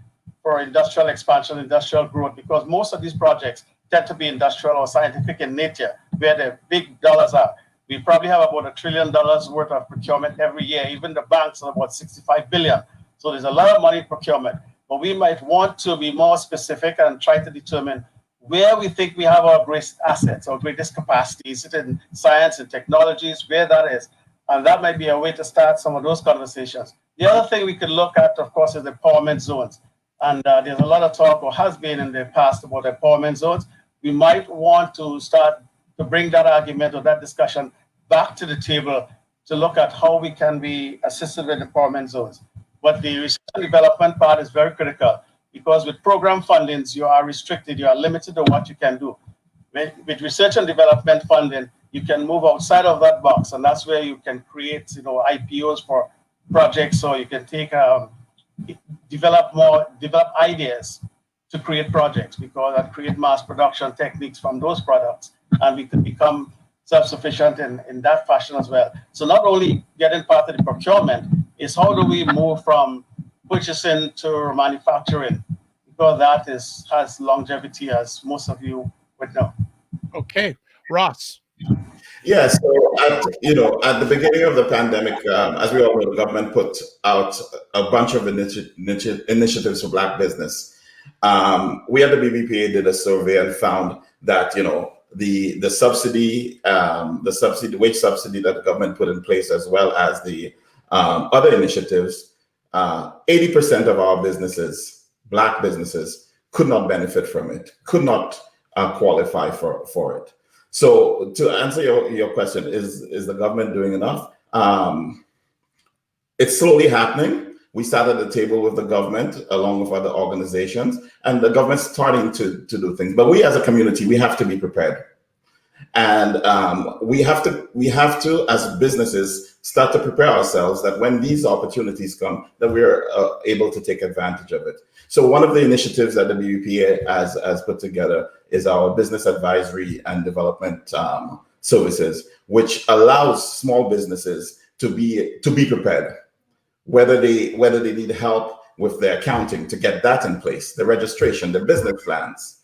industrial expansion, industrial growth, because most of these projects tend to be industrial or scientific in nature, where the big dollars are. We probably have about $1 trillion worth of procurement every year. Even the banks are about 65 billion. So there's a lot of money in procurement, but we might want to be more specific and try to determine where we think we have our greatest assets or greatest capacity. Is it in science and technologies, where that is? And that might be a way to start some of those conversations. The other thing we could look at, of course, is the empowerment zones. And there's a lot of talk, or has been in the past, about empowerment zones. We might want to start to bring that argument or that discussion back to the table to look at how we can be assisted with empowerment zones. But the research and development part is very critical, because with program fundings, you are restricted, you are limited to what you can do. With research and development funding, you can move outside of that box, and that's where you can create, IPOs for projects, or you can take develop ideas to create projects, because that create mass production techniques from those products, and we could become self-sufficient in that fashion as well. So not only getting part of the procurement, is how do we move from purchasing to manufacturing, because that has longevity, as most of you would know. Okay, Ross. Yeah, so at the beginning of the pandemic, as we all know, the government put out a bunch of initiatives for Black business. We at the BBPA did a survey and found that the subsidy, the wage subsidy that the government put in place, as well as the other initiatives, 80% of our businesses, Black businesses, could not benefit from it, could not qualify for it. So to answer your question, is the government doing enough? It's slowly happening. We sat at the table with the government along with other organizations, and the government's starting to do things. But we as a community, we have to be prepared. And we have to, as businesses, start to prepare ourselves that when these opportunities come, that we're able to take advantage of it. So one of the initiatives that the BBPA has put together is our business advisory and development services, which allows small businesses to be prepared, whether they need help with their accounting to get that in place, the registration, the business plans,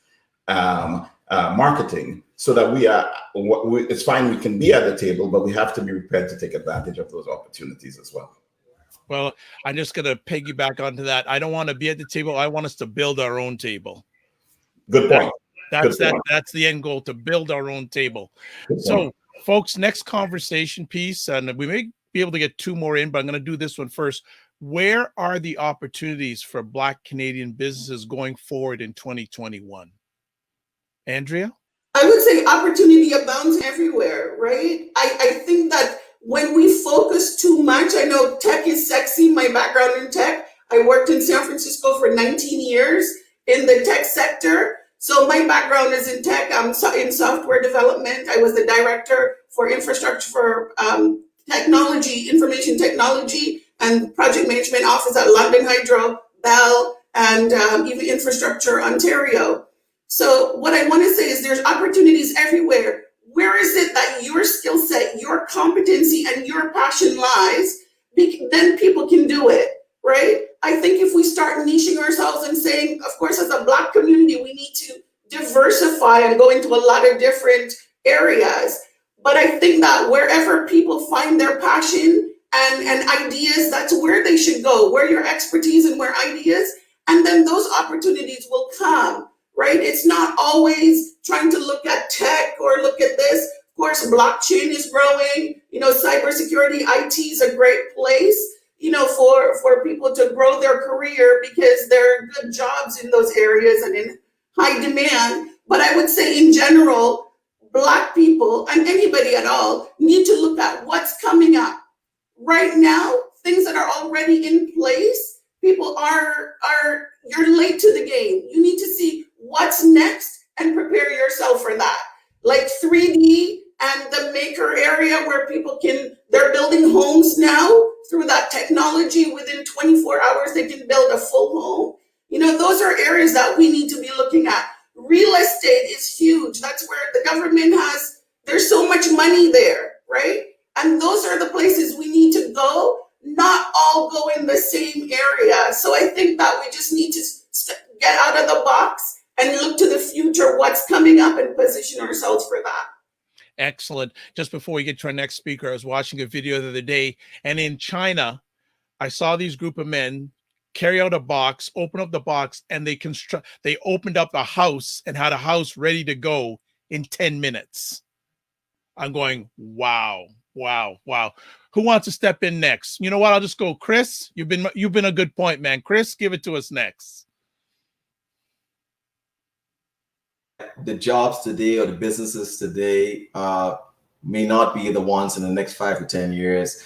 marketing, so that it's fine, we can be at the table, but we have to be prepared to take advantage of those opportunities as well. Well, I'm just going to piggyback onto that. I don't want to be at the table. I want us to build our own table. Good point. That's the end goal, to build our own table. So, folks, next conversation piece, and we may be able to get 2 more in, but I'm going to do this one first. Where are the opportunities for Black Canadian businesses going forward in 2021? Andrea? I would say opportunity abounds everywhere, right? I think that when we focus too much, I know tech is sexy, my background in tech. I worked in San Francisco for 19 years in the tech sector. So my background is in tech. I'm in software development. I was the director for infrastructure for technology, information technology, and project management office at London Hydro, Bell, and even Infrastructure Ontario. So what I want to say is there's opportunities everywhere. Where is it that your skill set, your competency, and your passion lies? Then people can do it, right? I think if we start niching ourselves and saying, of course, as a Black community, we need to diversify and go into a lot of different areas. But I think that wherever people find their passion and ideas, that's where they should go, where your expertise and where ideas, and then those opportunities will come, right? It's not always trying to look at tech or look at this. Of course, blockchain is growing, cybersecurity, IT is a great place, for people to grow their career because there are good jobs in those areas and in high demand. But I would say in general, Black people and anybody at all need to look at what's coming up. Right now, things that are already in place, people you're late to the game. You need to see what's next and prepare yourself for that. Like 3D and the maker area where they're building homes now through that technology. Within 24 hours, they can build a full home. Those are areas that we need to be looking at. Real estate is huge. That's where the government there's so much money there, right? And those are the places we need to go, not all go in the same area. So I think that we just need to get out of the box and look to the future, what's coming up, and position ourselves for that. Excellent. Just before we get to our next speaker, I was watching a video the other day, and in China, I saw these group of men carry out a box, open up the box, and they opened up a house and had a house ready to go in 10 minutes. I'm going, wow. Who wants to step in next? You know what? I'll just go. Chris, you've been a good point, man. Chris, give it to us next. The jobs today or the businesses today may not be the ones in the next 5 to 10 years.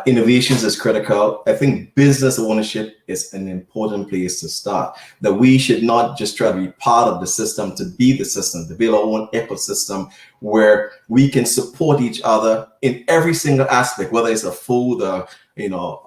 Innovations is critical. I think business ownership is an important place to start. That we should not just try to be part of the system, to be the system, to build our own ecosystem where we can support each other in every single aspect, whether it's a food, a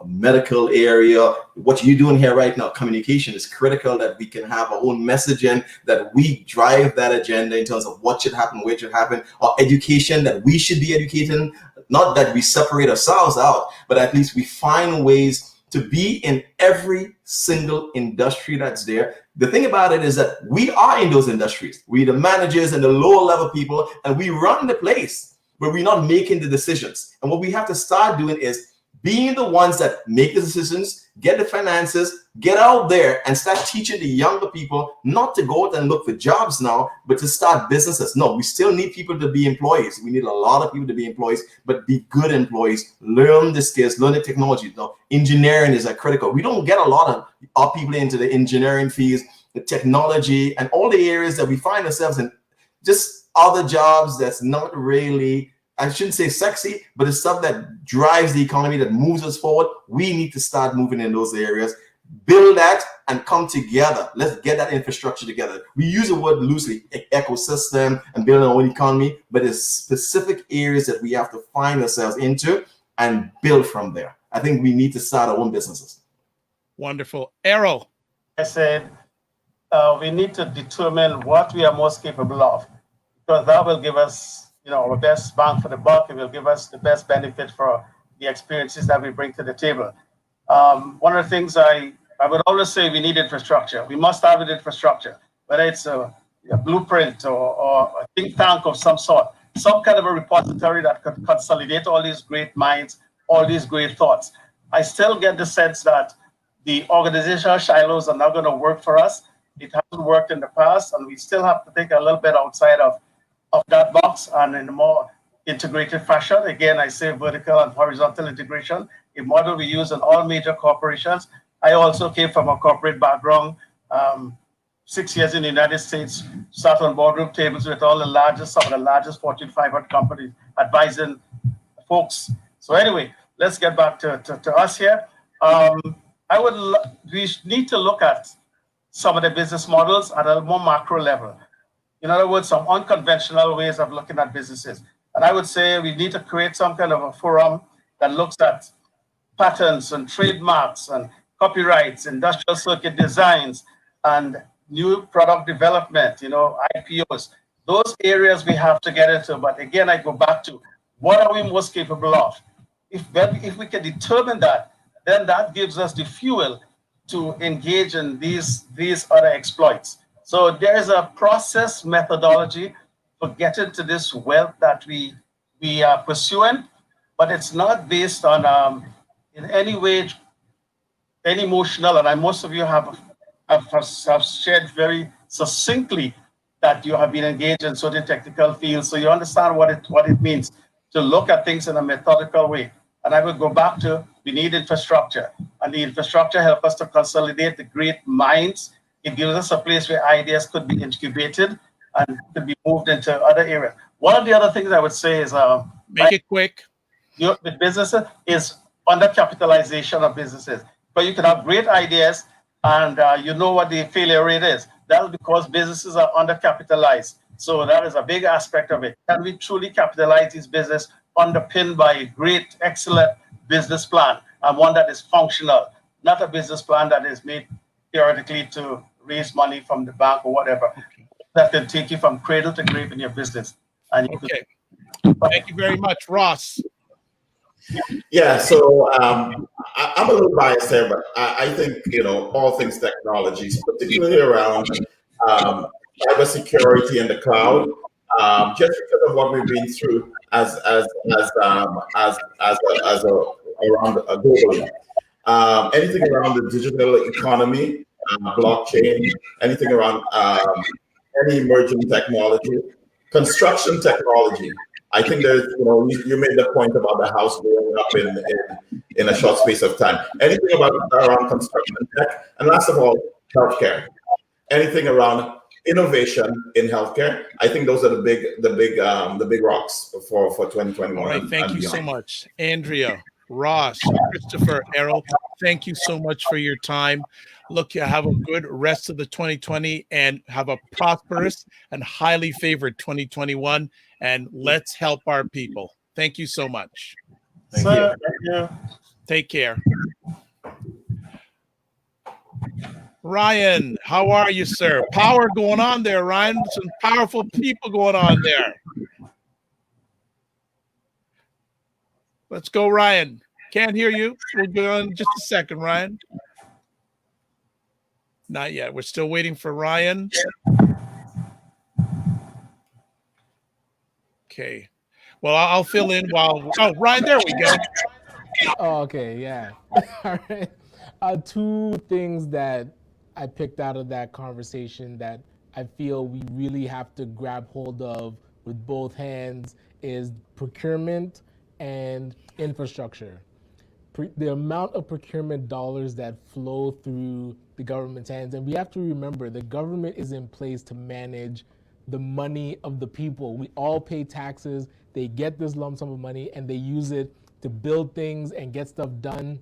medical area. What you're doing here right now, communication is critical, that we can have our own messaging, that we drive that agenda in terms of what should happen, where it should happen, or education, that we should be educating. Not that we separate ourselves out, but at least we find ways to be in every single industry that's there. The thing about it is that we are in those industries. We're the managers and the lower level people, and we run the place, but we're not making the decisions. And what we have to start doing is being the ones that make the decisions, get the finances, get out there and start teaching the younger people not to go out and look for jobs now, but to start businesses. No, we still need people to be employees. We need a lot of people to be employees, but be good employees. Learn the skills, learn the technology. No, engineering is critical. We don't get a lot of our people into the engineering fields, the technology, and all the areas that we find ourselves in. Just other jobs that's not really, I shouldn't say sexy, but it's stuff that drives the economy, that moves us forward. We need to start moving in those areas, build that, and come together. Let's get that infrastructure together. We use the word loosely, ecosystem and building our own economy, but there's specific areas that we have to find ourselves into and build from there. I think we need to start our own businesses. Wonderful. Errol. I said, we need to determine what we are most capable of, because that will give us our best bang for the buck. It will give us the best benefit for the experiences that we bring to the table. One of the things I would always say, we need infrastructure. We must have an infrastructure, whether it's a blueprint or a think tank of some sort, some kind of a repository that could consolidate all these great minds, all these great thoughts. I still get the sense that the organizational silos are not going to work for us. It hasn't worked in the past, and we still have to think a little bit outside of that box and in a more integrated fashion. Again, I say vertical and horizontal integration, a model we use in all major corporations. I also came from a corporate background, 6 years in the United States, sat on boardroom tables with all some of the largest Fortune 500 companies, advising folks. So anyway, let's get back to us here. We need to look at some of the business models at a more macro level. In other words, some unconventional ways of looking at businesses. And I would say we need to create some kind of a forum that looks at patents and trademarks and copyrights, industrial circuit designs, and new product development, IPOs. Those areas we have to get into. But again, I go back to what are we most capable of? If we can determine that, then that gives us the fuel to engage in these other exploits. So there's a process methodology for getting to this wealth that we are pursuing, but it's not based on in any way any emotional. And most of you have shared very succinctly that you have been engaged in certain technical fields, so you understand what it means to look at things in a methodical way. And I will go back to, we need infrastructure, and the infrastructure helps us to consolidate the great minds. It gives us a place where ideas could be incubated and could be moved into other areas. One of the other things I would say is make it quick. The businesses is undercapitalization of businesses. But you can have great ideas, and you know what the failure rate is. That's because businesses are undercapitalized. So that is a big aspect of it. Can we truly capitalize this business underpinned by a great, excellent business plan, and one that is functional, not a business plan that is made theoretically to raise money from the bank or whatever, that can take you from cradle to grave in your business. And okay. Thank you very much, Ross. Yeah, so I'm a little biased here, but I think all things technologies, particularly around cybersecurity in the cloud, just because of what we've been through as around globally. Anything around the digital economy, blockchain, anything around any emerging technology, construction technology. I think there's, you made the point about the house going up in a short space of time. Anything around construction tech, and last of all, healthcare. Anything around innovation in healthcare. I think those are the big rocks for 2021. All right, thank you so much, Andrea, Ross, Christopher, Errol. Thank you so much for your time. Look, you have a good rest of the 2020 and have a prosperous and highly favored 2021. And let's help our people. Thank you so much. Thank you. Take care. Ryan, how are you, sir? Power going on there, Ryan. Some powerful people going on there. Let's go, Ryan. Can't hear you. We'll go in just a second, Ryan. Not yet. We're still waiting for Ryan. Okay. Well, I'll fill in while. Oh, Ryan, there we go. Oh, okay, yeah. All right. Two things that I picked out of that conversation that I feel we really have to grab hold of with both hands is procurement and infrastructure. The amount of procurement dollars that flow through the government's hands, and we have to remember the government is in place to manage the money of the people. We all pay taxes. They get this lump sum of money and they use it to build things and get stuff done.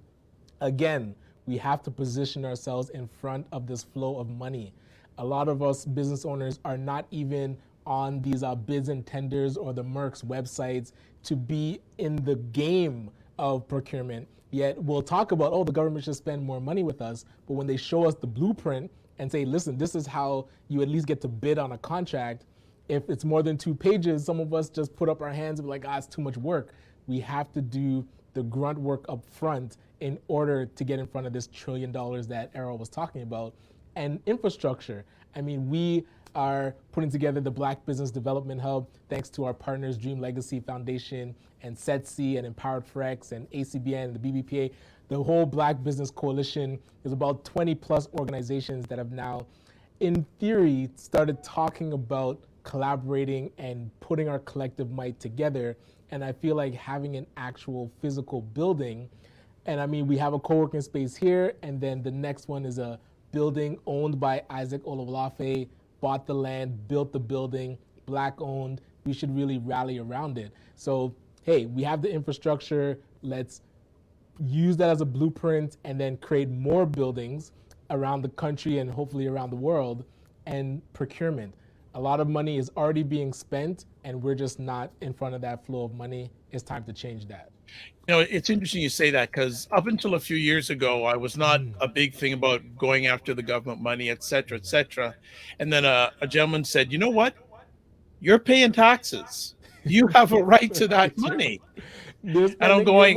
Again, we have to position ourselves in front of this flow of money. A lot of us business owners are not even on these bids and tenders or the Merck's websites to be in the game of procurement. Yet we'll talk about, the government should spend more money with us. But when they show us the blueprint and say, listen, this is how you at least get to bid on a contract, if it's more than 2 pages, some of us just put up our hands and be like, it's too much work. We have to do the grunt work up front in order to get in front of this $1 trillion that Errol was talking about. And infrastructure. I mean, we are putting together the Black Business Development Hub thanks to our partners, Dream Legacy Foundation and SETC and Empowered Frex and ACBN and the BBPA. the whole Black Business Coalition. There's about 20 plus organizations that have now, in theory, started talking about collaborating and putting our collective might together. And I feel like having an actual physical building, and I mean, we have a co-working space here, and then the next one is a building owned by Isaac Ololafe, bought the land, built the building, Black owned. We should really rally around it. So, hey, we have the infrastructure. Let's use that as a blueprint and then create more buildings around the country and hopefully around the world. And procurement. A lot of money is already being spent and we're just not in front of that flow of money. It's time to change that. You know, it's interesting you say that, because up until a few years ago, I was not a big thing about going after the government money, et cetera, et cetera. And then a gentleman said, you know what? You're paying taxes. You have a right to that money. And I'm going,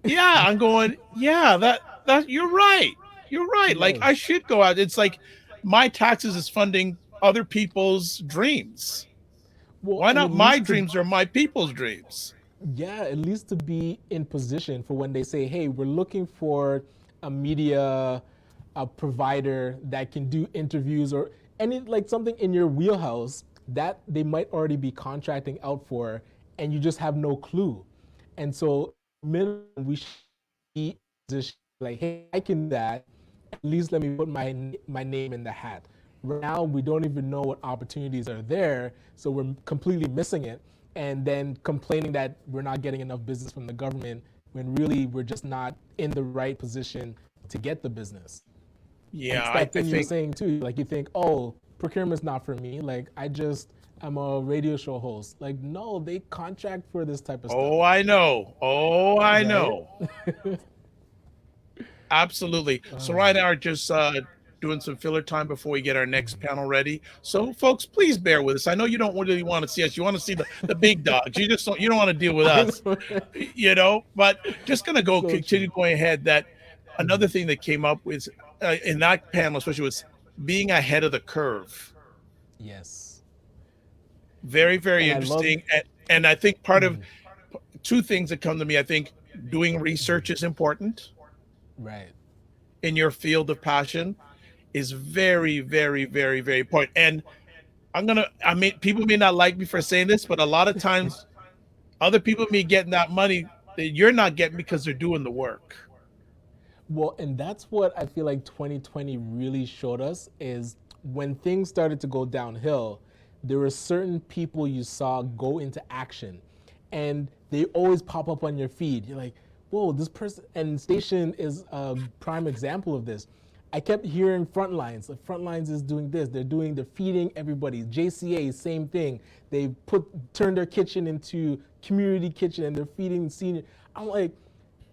yeah, that you're right. You're right. Like, I should go out. It's like my taxes is funding other people's dreams. Well, why not my dreams or my people's dreams? Yeah, at least to be in position for when they say, hey, we're looking for a media provider that can do interviews or any, like something in your wheelhouse that they might already be contracting out for, and you just have no clue. And so minimum, we should be in position like, hey, I can do that. At least let me put my name in the hat. Right now, we don't even know what opportunities are there, so we're completely missing it. And then complaining that we're not getting enough business from the government when really we're just not in the right position to get the business. Yeah, I think you're saying too, like you think, oh, procurement's not for me. Like I'm a radio show host. Like, no, they contract for this type of stuff. Oh, I know. Oh, I know. Absolutely. So right now, just doing some filler time before we get our next panel ready. So folks, please bear with us. I know you don't really want to see us. You want to see the big dogs. You don't want to deal with us, you know, but just going to continue going ahead. That another thing that came up with in that panel, especially, was being ahead of the curve. Yes. Very, very interesting. And I think part of two things that come to me, I think doing research is important. Right. In your field of passion is very, very, very, very important. And I mean, people may not like me for saying this, but a lot of times other people may get that money that you're not getting because they're doing the work. Well, and that's what I feel like 2020 really showed us, is when things started to go downhill, there were certain people you saw go into action and they always pop up on your feed. You're like, whoa, this person, and Stachen is a prime example of this. I kept hearing Frontlines. Like, Frontlines is doing this. They're feeding everybody. JCA, same thing. They turned their kitchen into community kitchen and they're feeding senior. I'm like,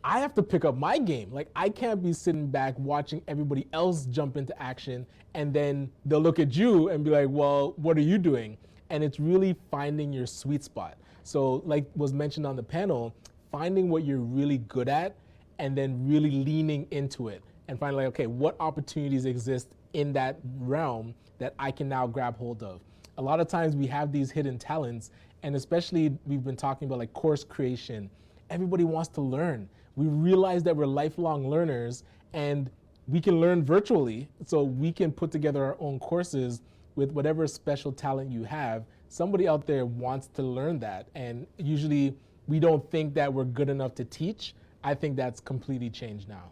I have to pick up my game. Like, I can't be sitting back watching everybody else jump into action and then they'll look at you and be like, well, what are you doing? And it's really finding your sweet spot. So like was mentioned on the panel, finding what you're really good at and then really leaning into it and finding like, okay, what opportunities exist in that realm that I can now grab hold of. A lot of times we have these hidden talents, and especially we've been talking about like course creation. Everybody wants to learn. We realize that we're lifelong learners and we can learn virtually. So we can put together our own courses with whatever special talent you have. Somebody out there wants to learn that. And usually we don't think that we're good enough to teach. I think that's completely changed now.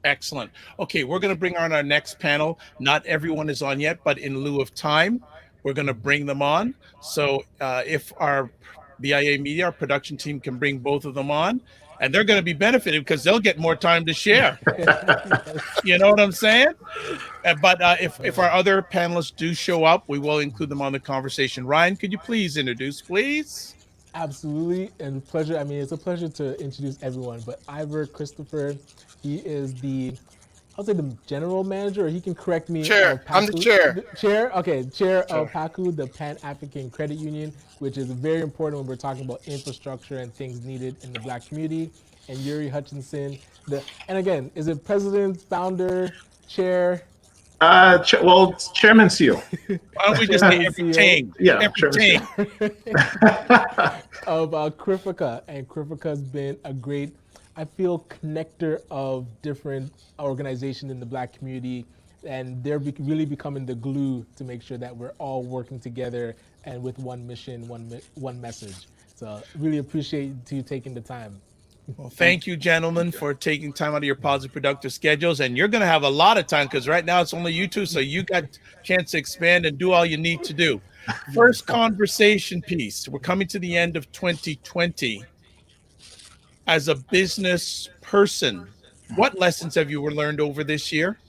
Excellent. Okay, we're going to bring on our next panel. Not everyone is on yet, but in lieu of time, we're going to bring them on. So if our BIA Media, our production team, can bring both of them on, and they're going to be benefited because they'll get more time to share. You know what I'm saying? But if our other panelists do show up, we will include them on the conversation. Ryan, could you please introduce, please? Absolutely, and pleasure. I mean, it's a pleasure to introduce everyone, but Ivor Christopher, he is I'll say the general manager, or he can correct me. Chair, I'm the chair. Chair, okay, chair of PACU, the Pan-African Credit Union, which is very important when we're talking about infrastructure and things needed in the Black community. And Yuri Hutchinson, and again, is it president, founder, chair? Well, Chairman Seal. Why don't we just say everything? Yeah, everything. Of Krifika, and Krifika's been a great I feel connector of different organizations in the Black community, and they're really becoming the glue to make sure that we're all working together and with one mission, one message. So really appreciate you taking the time. Well, thank you, gentlemen, for taking time out of your positive, productive schedules. And you're going to have a lot of time because right now it's only you two. So you got a chance to expand and do all you need to do. First conversation piece. We're coming to the end of 2020. As a business person, what lessons have you learned over this year?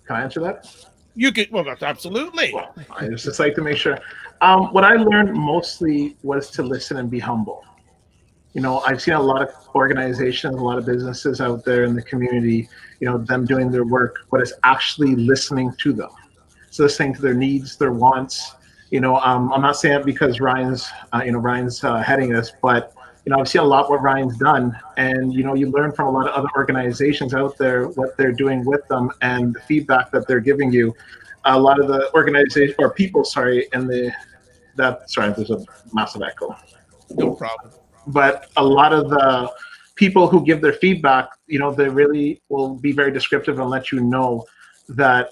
Can I answer that? You could, well, absolutely. Well, I just like to make sure. What I learned mostly was to listen and be humble. You know, I've seen a lot of organizations, a lot of businesses out there in the community, you know, them doing their work, but it's actually listening to them. It's listening to their needs, their wants. You know, I'm not saying it because Ryan's heading this, but, you know, I've seen a lot what Ryan's done. And, you know, you learn from a lot of other organizations out there, what they're doing with them and the feedback that they're giving you. A lot of the organization or people, sorry, there's a massive echo. No problem. But a lot of the people who give their feedback, you know, they really will be very descriptive and let you know that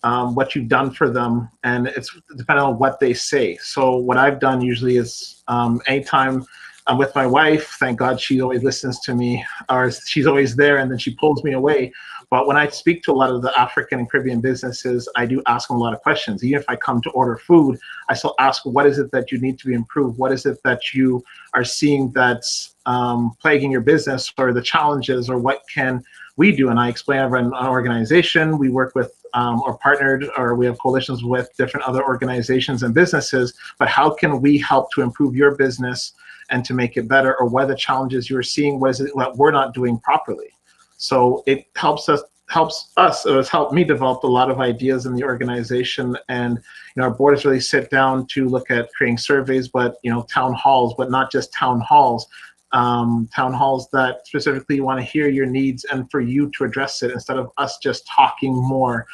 what you've done for them, and it's depending on what they say. So what I've done usually is anytime I'm with my wife, thank God she always listens to me, or she's always there, and then she pulls me away. But when I speak to a lot of the African and Caribbean businesses, I do ask them a lot of questions. Even if I come to order food, I still ask, what is it that you need to be improved? What is it that you are seeing that's plaguing your business, or the challenges, or what can we do? And I explain, I run an organization. We work with or partnered, or we have coalitions with different other organizations and businesses, but how can we help to improve your business and to make it better? Or what are the challenges you're seeing? What is it that we're not doing properly? So it helps us, it has helped me develop a lot of ideas in the organization. And, you know, our boards really sit down to look at creating surveys, but, you know, town halls, but not just town halls that specifically want to hear your needs and for you to address it, instead of us just talking more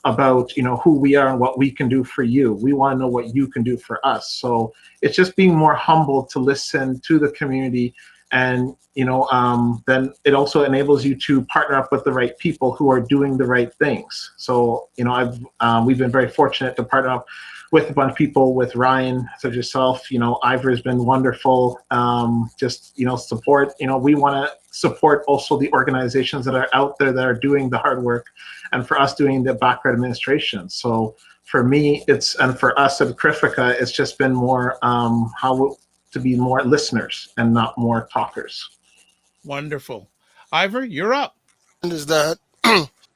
about, you know, who we are and what we can do for you. We want to know what you can do for us. So it's just being more humble to listen to the community. And, you know, then it also enables you to partner up with the right people who are doing the right things. So, you know, we've been very fortunate to partner up with a bunch of people, with Ryan, such as yourself. You know, Ivor has been wonderful. Just, you know, support. You know, we want to support also the organizations that are out there that are doing the hard work, and for us doing the background administration. So for me, and for us at Crifica, it's just been more to be more listeners and not more talkers. Wonderful. Ivor, you're up. Is that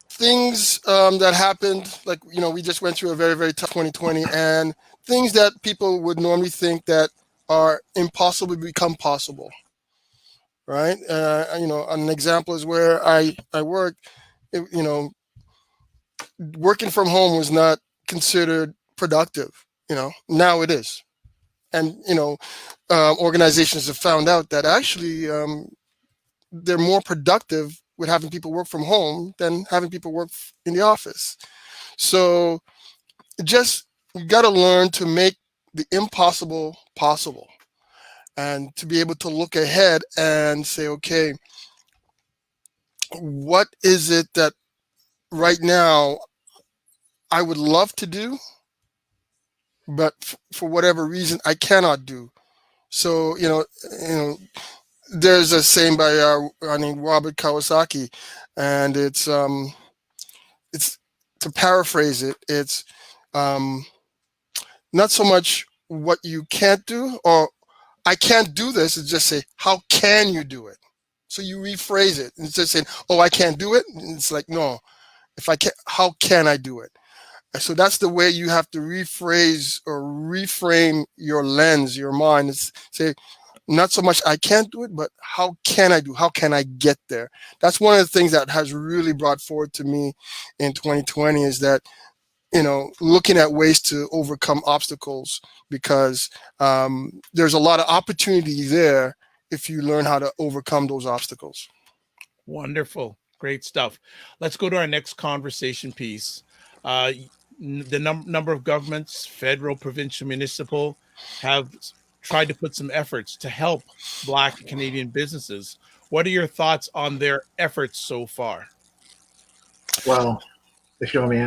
things that happened, like, you know, we just went through a very, very tough 2020, and things that people would normally think that are impossible become possible, right? You know, an example is where I work, you know, working from home was not considered productive, you know, now it is. And, you know, organizations have found out that actually they're more productive with having people work from home than having people work in the office. So just, you got to learn to make the impossible possible, and to be able to look ahead and say, okay, what is it that right now I would love to do, but for whatever reason I cannot do. So, you know, there's a saying by Robert Kawasaki, and it's to paraphrase it, it's not so much what you can't do or I can't do this. It's just say, how can you do it? So you rephrase it and just saying, oh, I can't do it. And it's like, no, if I can't, how can I do it? So that's the way you have to rephrase or reframe your lens, your mind. It's say, not so much I can't do it, but how can I do? How can I get there? That's one of the things that has really brought forward to me in 2020 is that, you know, looking at ways to overcome obstacles, because there's a lot of opportunity there if you learn how to overcome those obstacles. Wonderful. Great stuff. Let's go to our next conversation piece. The number of governments, federal, provincial, municipal, have tried to put some efforts to help Black Canadian businesses. What are your thoughts on their efforts so far? Well, if you want me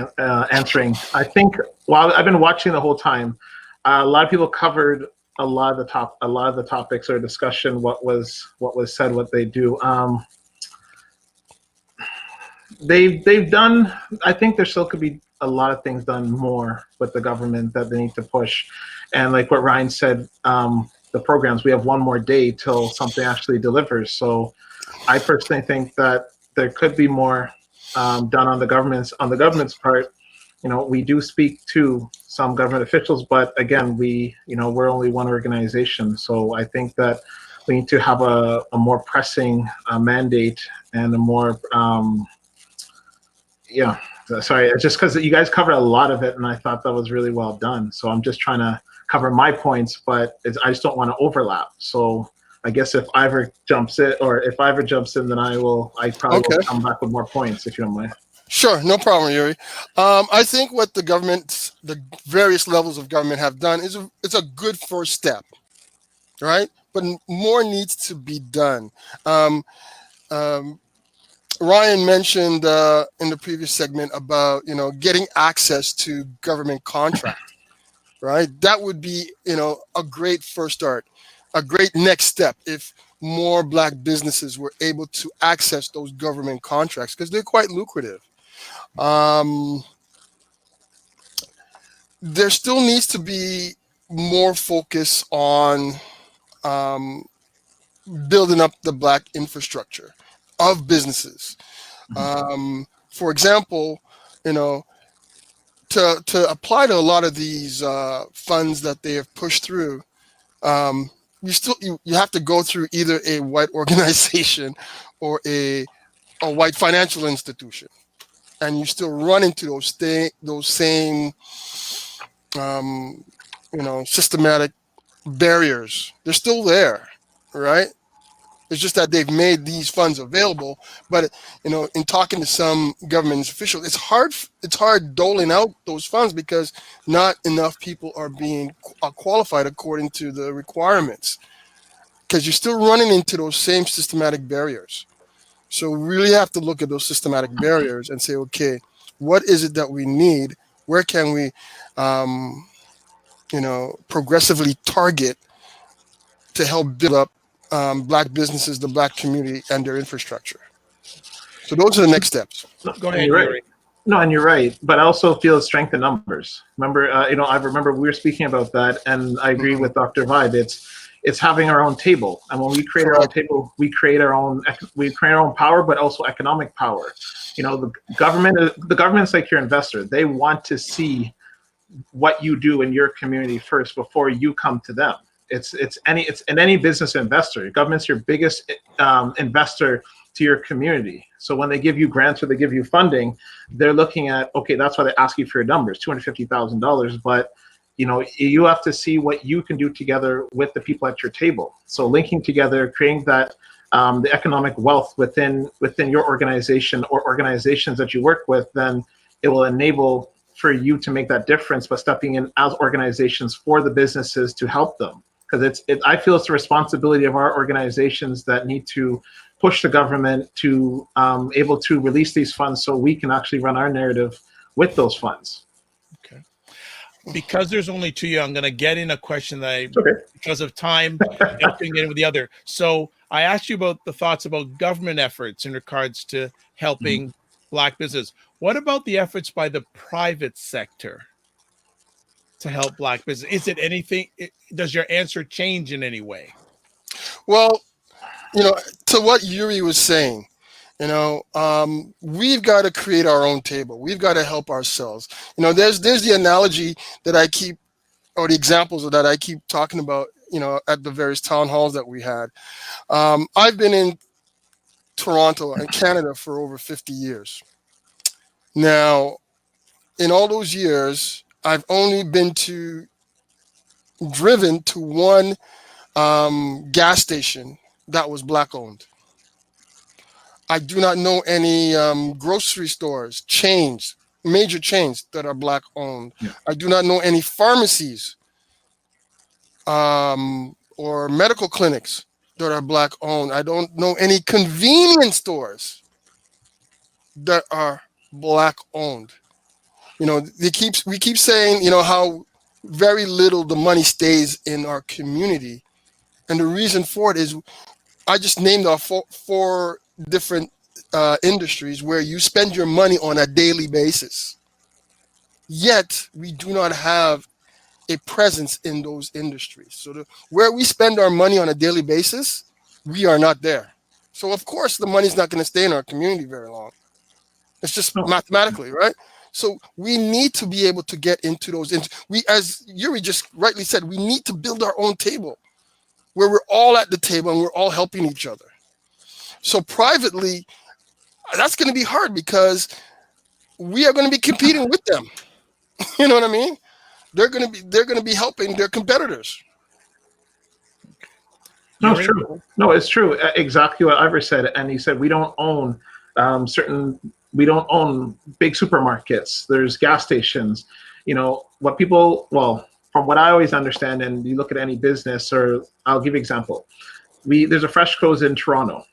answering, I think while I've been watching the whole time, a lot of people covered a lot of the topics or discussion. What was said, what they do. They've done. I think there still could be a lot of things done more with the government that they need to push, and like what Ryan said, the programs. We have one more day till something actually delivers. So, I personally think that there could be more done on the government's part. You know, we do speak to some government officials, but again, we're only one organization. So I think that we need to have a more pressing mandate and a more sorry, just because you guys covered a lot of it, and I thought that was really well done. So I'm just trying to cover my points, but I just don't want to overlap. So I guess if Ivor jumps in, then I probably will come back with more points, if you don't mind. Sure, no problem, Yuri. I think what the various levels of government have done it's a good first step, right? But more needs to be done. Ryan mentioned in the previous segment about getting access to government contracts, right? That would be a great first start, a great next step if more Black businesses were able to access those government contracts because they're quite lucrative. There still needs to be more focus on building up the Black infrastructure of businesses. For example, to apply to a lot of these funds that they have pushed through, you have to go through either a white organization or a white financial institution, and you still run into those same systematic barriers. They're still there, right? It's just that they've made these funds available, but in talking to some government officials, it's hard doling out those funds because not enough people are being qualified according to the requirements, because you're still running into those same systematic barriers. So we really have to look at those systematic barriers and say, okay, what is it that we need? Where can we, progressively target to help build up Black businesses, the Black community, and their infrastructure? So those are the next steps. Go ahead, Yuri. Yuri. No, and you're right, but I also feel strength in numbers. Remember, I remember we were speaking about that, and I agree with Dr. Vibe. It's having our own table, and when we create our own table, we create our own power, but also economic power. The government's like your investor. They want to see what you do in your community first before you come to them. It's any business investor. Government's your biggest investor to your community. So when they give you grants or they give you funding, they're looking at, okay, that's why they ask you for your numbers, $250,000. But you have to see what you can do together with the people at your table. So linking together, creating that the economic wealth within your organization or organizations that you work with, then it will enable for you to make that difference by stepping in as organizations for the businesses to help them. Because I feel it's the responsibility of our organizations that need to push the government to able to release these funds so we can actually run our narrative with those funds. Okay. Because there's only two of you, I'm going to get in a question that because of time, I can get in with the other. So I asked you about the thoughts about government efforts in regards to helping Black business. What about the efforts by the private sector to help Black business? Is it anything? Does your answer change in any way? Well, to what Yuri was saying, we've got to create our own table. We've got to help ourselves. There's the analogy that I keep, or the examples that I keep talking about, at the various town halls that we had. I've been in Toronto and Canada for over 50 years. Now, in all those years, I've only driven to one gas station that was Black owned. I do not know any grocery stores, major chains that are Black owned. Yeah. I do not know any pharmacies or medical clinics that are Black owned. I don't know any convenience stores that are Black owned. We keep saying, how very little the money stays in our community. And the reason for it is I just named off four different industries where you spend your money on a daily basis. Yet we do not have a presence in those industries. So where we spend our money on a daily basis, we are not there. So of course the money's not going to stay in our community very long. It's just mathematically, right? So we need to be able to get into those. As Yuri just rightly said, we need to build our own table where we're all at the table and we're all helping each other. So privately, that's going to be hard because we are going to be competing with them. You know what I mean? They're going to be helping their competitors. No, it's true. No, it's true. Exactly what Ivor said. And he said, we don't own we don't own big supermarkets. There's gas stations. From what I always understand, and you look at any business, or I'll give you an example. There's a Freshco's in Toronto,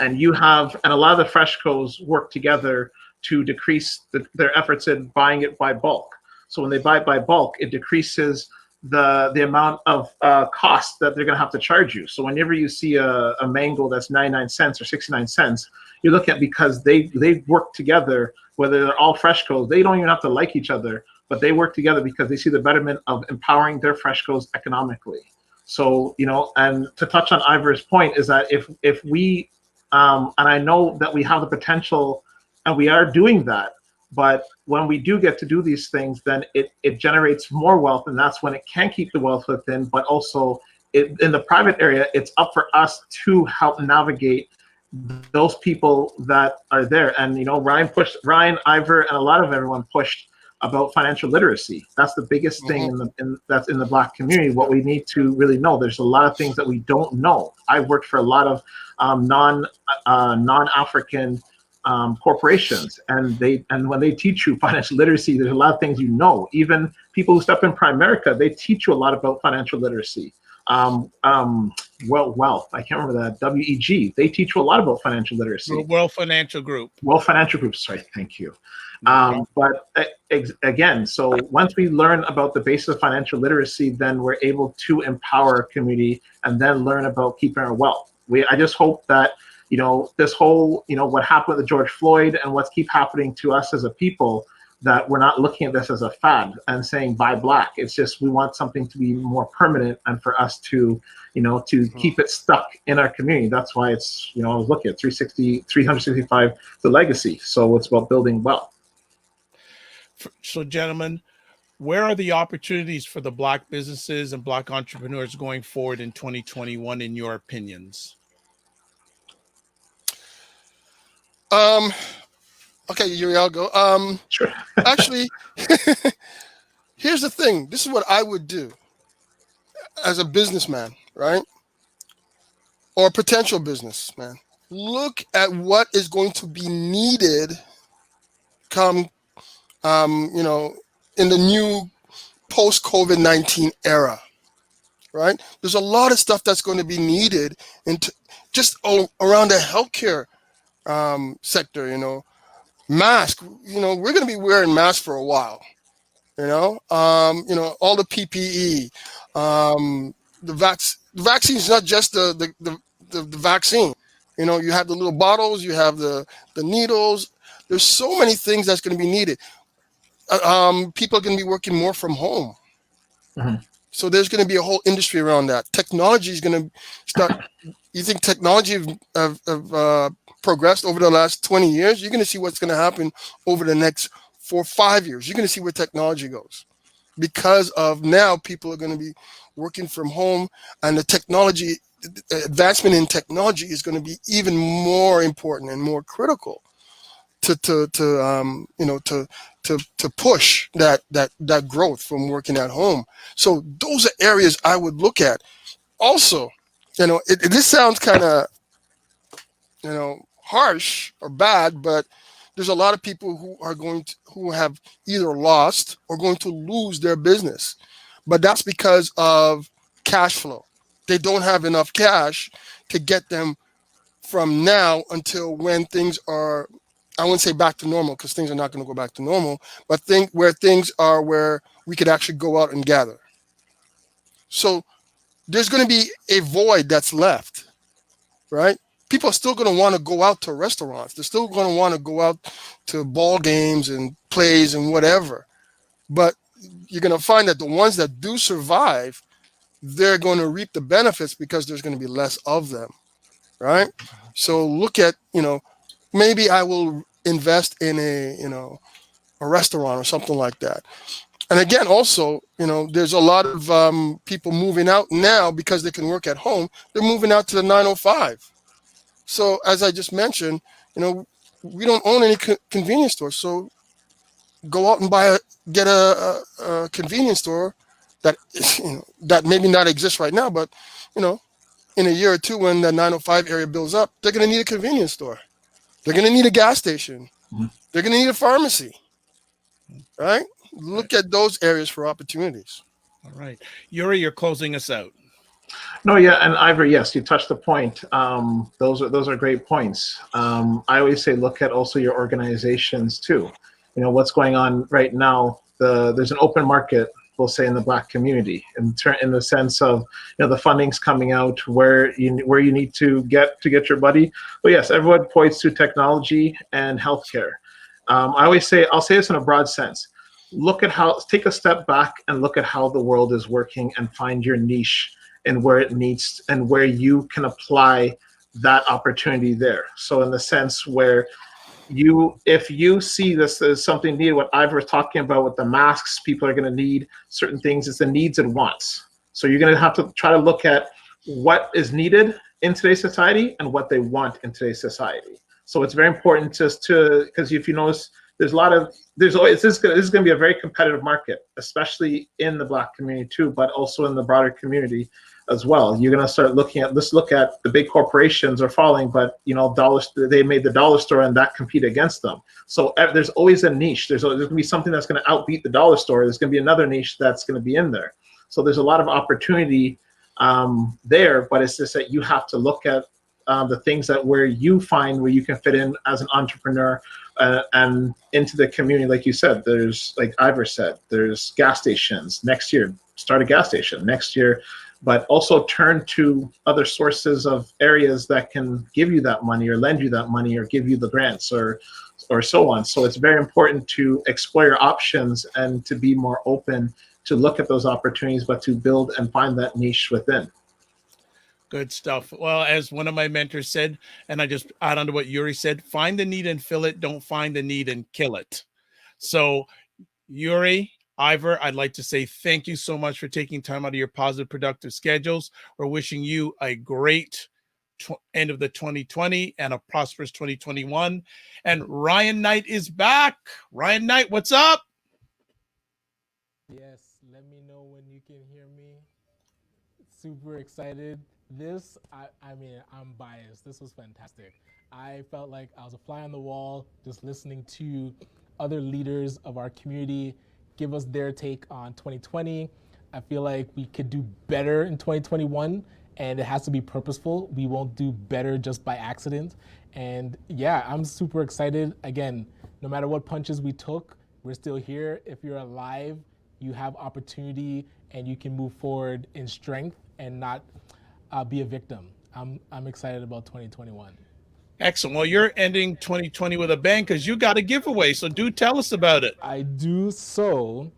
and a lot of the Freshco's work together to decrease their efforts in buying it by bulk. So when they buy it by bulk, it decreases the amount of cost that they're going to have to charge you. So whenever you see a mango that's 99 cents or 69 cents, you look at, because they work together, whether they're all Freshco's, they don't even have to like each other, but they work together because they see the betterment of empowering their Freshco's economically. So, and to touch on Ivor's point is that if we, and I know that we have the potential and we are doing that, but when we do get to do these things, then it generates more wealth, and that's when it can keep the wealth within, but also in the private area, it's up for us to help navigate those people that are there. And Ryan, Ivor, and a lot of everyone pushed about financial literacy. That's the biggest thing that's in the Black community. What we need to really know, there's a lot of things that we don't know. I've worked for a lot of non-African corporations, and when they teach you financial literacy, there's a lot of things even people who step in Primerica, they teach you a lot about financial literacy. Wealth, I can't remember that, WEG, they teach you a lot about financial literacy. World Financial Group, sorry, thank you. But again, so once we learn about the basis of financial literacy, then we're able to empower our community and then learn about keeping our wealth. I just hope that this whole, what happened with George Floyd and what's keep happening to us as a people, that we're not looking at this as a fad and saying buy Black. It's just, we want something to be more permanent and for us to, to keep it stuck in our community. That's why it's, I was looking at 365, the legacy. So it's about building wealth. So gentlemen, where are the opportunities for the Black businesses and Black entrepreneurs going forward in 2021, in your opinions? Okay, Yuri, I'll go. Sure. Actually, here's the thing. This is what I would do as a businessman, right? Or a potential businessman. Look at what is going to be needed come, in the new post-COVID-19 era, right? There's a lot of stuff that's going to be needed just around the healthcare sector, mask, we're going to be wearing masks for a while, all the PPE, the vaccine is not just the vaccine, you have the little bottles, you have the needles. There's so many things that's going to be needed. People are going to be working more from home. Mm-hmm. So there's going to be a whole industry around that. Technology is going to start. You think technology have progressed over the last 20 years? You're going to see what's going to happen over the next 4 or 5 years. You're going to see where technology goes. Because of now, people are going to be working from home, and the advancement in technology is going to be even more important and more critical to push that growth from working at home. So those are areas I would look at. Also, this sounds kind of, harsh or bad, but there's a lot of people who have either lost or going to lose their business, but that's because of cash flow. they don't have enough cash to get them from now until when things are, I wouldn't say back to normal, because things are not going to go back to normal, but think where things are where we could actually go out and gather. So there's going to be a void that's left, right? People are still going to want to go out to restaurants. They're still going to want to go out to ball games and plays and whatever. But you're going to find that the ones that do survive, they're going to reap the benefits because there's going to be less of them, right? So look at, maybe I will invest in a restaurant or something like that. And again, also, there's a lot of people moving out now because they can work at home. They're moving out to the 905. So as I just mentioned, we don't own any convenience stores. So go out and get a convenience store that that maybe not exists right now, but in a year or two when the 905 area builds up, they're going to need a convenience store. They're going to need a gas station. They're going to need a pharmacy, right? Look at those areas for opportunities. All right. Yuri, you're closing us out. No, yeah, and Ivor, yes, you touched the point. Those are great points. I always say look at also your organizations too. What's going on right now. There's an open market, we'll say, in the Black community in the sense of the funding's coming out where you need to get your buddy. But yes, everyone points to technology and healthcare. I always say, I'll say this in a broad sense. Take a step back and look at how the world is working and find your niche and where it needs and where you can apply that opportunity there. So in the sense where if you see this as something needed, what Ivor was talking about with the masks, people are going to need certain things. It's the needs and wants. So you're going to have to try to look at what is needed in today's society and what they want in today's society. So it's very important because if you notice, this is going to be a very competitive market, especially in the Black community too, but also in the broader community as well. You're going to start looking at the big corporations are falling, but they made the dollar store and that compete against them. So there's always a niche. There's going to be something that's going to outbeat the dollar store. There's going to be another niche that's going to be in there. So there's a lot of opportunity there, but it's just that you have to look at the things where you find where you can fit in as an entrepreneur and into the community. Like you said, there's, like Ivor said, there's gas stations. Next year, start a gas station next year, but also turn to other sources of areas that can give you that money or lend you that money or give you the grants or so on. So it's very important to explore your options and to be more open to look at those opportunities, but to build and find that niche within. Good stuff. Well, as one of my mentors said, and I just add on to what Yuri said, find the need and fill it. Don't find the need and kill it. So Yuri, Ivor, I'd like to say thank you so much for taking time out of your positive, productive schedules. We're wishing you a great end of the 2020 and a prosperous 2021. And Ryan Knight is back. Ryan Knight, what's up? Yes, let me know when you can hear me. Super excited. This, I mean, I'm biased. This was fantastic. I felt like I was a fly on the wall just listening to other leaders of our community give us their take on 2020. I feel like we could do better in 2021, and it has to be purposeful. We won't do better just by accident. And yeah, I'm super excited. Again, no matter what punches we took, we're still here. If you're alive, you have opportunity and you can move forward in strength and not be a victim. I'm excited about 2021. Excellent. Well, you're ending 2020 with a bang because you got a giveaway. So do tell us about it. I do. So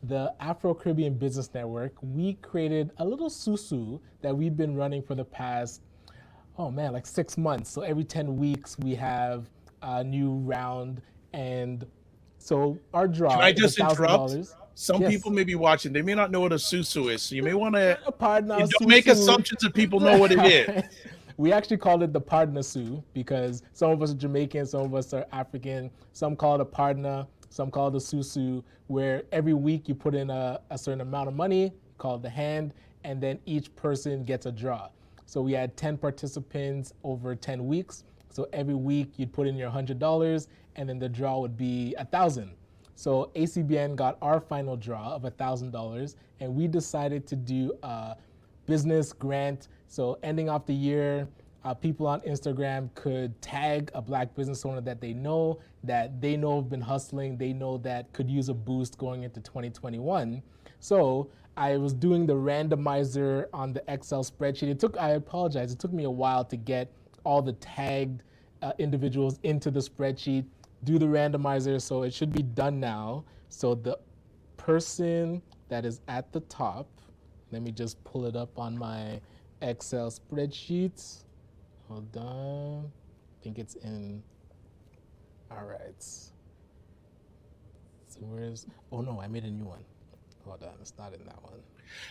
the Afro-Caribbean Business Network, we created a little susu that we've been running for the past, like 6 months. So every 10 weeks we have a new round. And so our draw Can I just is interrupt? $1,000. Some Yes. people may be watching. They may not know what a susu is. So you may want to Don't make assumptions that people know what it is. We actually called it the Pardna Sue because some of us are Jamaican, some of us are African. Some call it a Pardna, some call it a Susu, where every week you put in a certain amount of money, called the hand, and then each person gets a draw. So we had 10 participants over 10 weeks. So every week you'd put in your $100 and then the draw would be $1,000. So ACBN got our final draw of $1,000 and we decided to do a business grant. So ending off the year, people on Instagram could tag a Black business owner that they know have been hustling, they know that could use a boost going into 2021. So I was doing the randomizer on the Excel spreadsheet. I apologize, it took me a while to get all the tagged individuals into the spreadsheet, do the randomizer, so it should be done now. So the person that is at the top, let me just pull it up on my Excel spreadsheet. Hold on, I think it's in, all right. So oh no, I made a new one. Hold on, it's not in that one.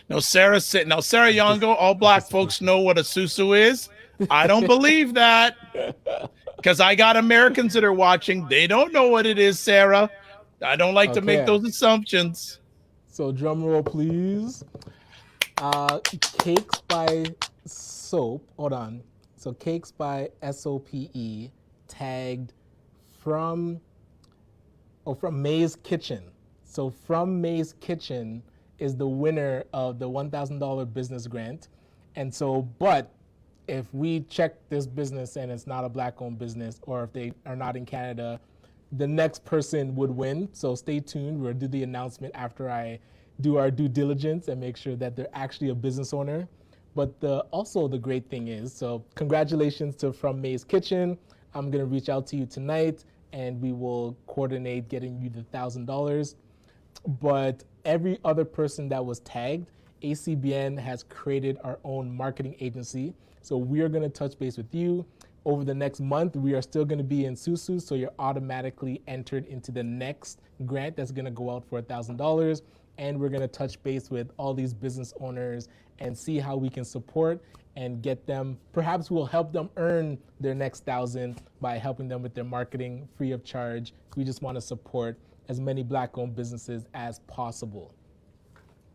Now, Sarah Yongo, all Black folks know what a susu is. I don't believe that, because I got Americans that are watching. They don't know what it is, Sarah. I don't like to make those assumptions. So drum roll, please. Cakes by Soap. Hold on. So Cakes by SOPE, tagged from May's Kitchen. So From May's Kitchen is the winner of the $1,000 business grant. And so, but if we check this business and it's not a Black-owned business, or if they are not in Canada, the next person would win. So stay tuned. We'll do the announcement after I do our due diligence and make sure that they're actually a business owner. But also the great thing is, so congratulations to From May's Kitchen. I'm gonna reach out to you tonight and we will coordinate getting you the $1,000. But every other person that was tagged, ACBN has created our own marketing agency. So we are gonna touch base with you. Over the next month, we are still gonna be in Susu, so you're automatically entered into the next grant that's gonna go out for $1,000. And we're gonna touch base with all these business owners and see how we can support and get them, perhaps we'll help them earn their next 1,000 by helping them with their marketing free of charge. We just wanna support as many Black-owned businesses as possible.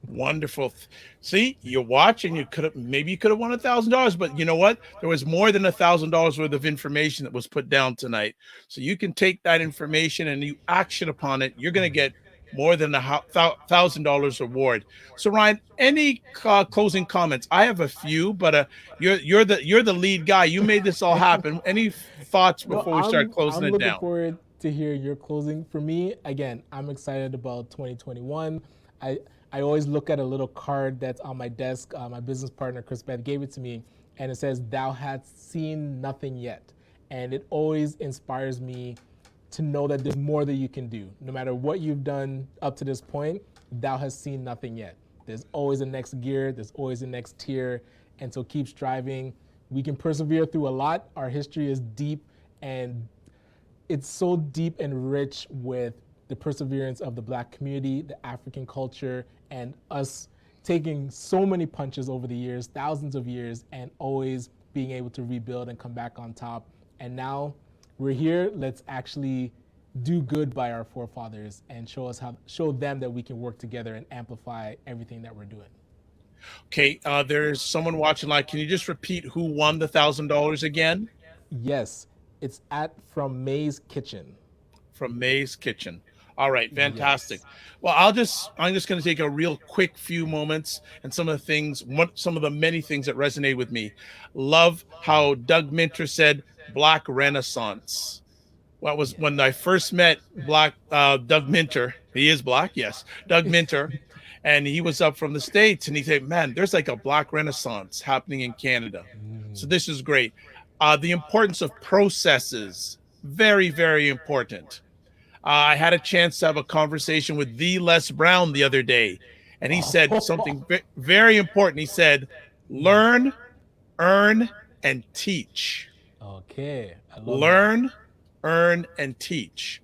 Wonderful. See, you're watching. You could have won $1,000, but you know what? There was more than $1,000 worth of information that was put down tonight. So you can take that information and you action upon it. You're going to get more than $1,000 reward. So Ryan, any closing comments? I have a few, but you're the lead guy. You made this all happen. Any thoughts before we start closing it down? I'm looking forward to hear your closing. For me, again, I'm excited about 2021. I always look at a little card that's on my desk. My business partner, Chris-Beth, gave it to me, and it says, "Thou hast seen nothing yet." And it always inspires me to know that there's more that you can do. No matter what you've done up to this point, thou hast seen nothing yet. There's always a next gear, there's always a next tier, and so keep striving. We can persevere through a lot. Our history is deep, and it's so deep and rich with the perseverance of the Black community, the African culture, and us taking so many punches over the years, thousands of years, and always being able to rebuild and come back on top. And now we're here. Let's actually do good by our forefathers and show them that we can work together and amplify everything that we're doing. Okay, there's someone watching live. Can you just repeat who won the $1,000 again? Yes, it's From May's Kitchen. From May's Kitchen. All right, fantastic. Yes. Well, I'm just going to take a real quick few moments and some of the many things that resonate with me. Love how Doug Minter said Black Renaissance. Well, was when I first met Doug Minter. He is Black, yes, Doug Minter, and he was up from the States, and he said, "Man, there's like a Black Renaissance happening in Canada." So this is great. The importance of processes, very, very important. I had a chance to have a conversation with the Les Brown the other day, and he said something very important. He said, "Learn, earn, and teach." Okay. Learn, earn, and teach.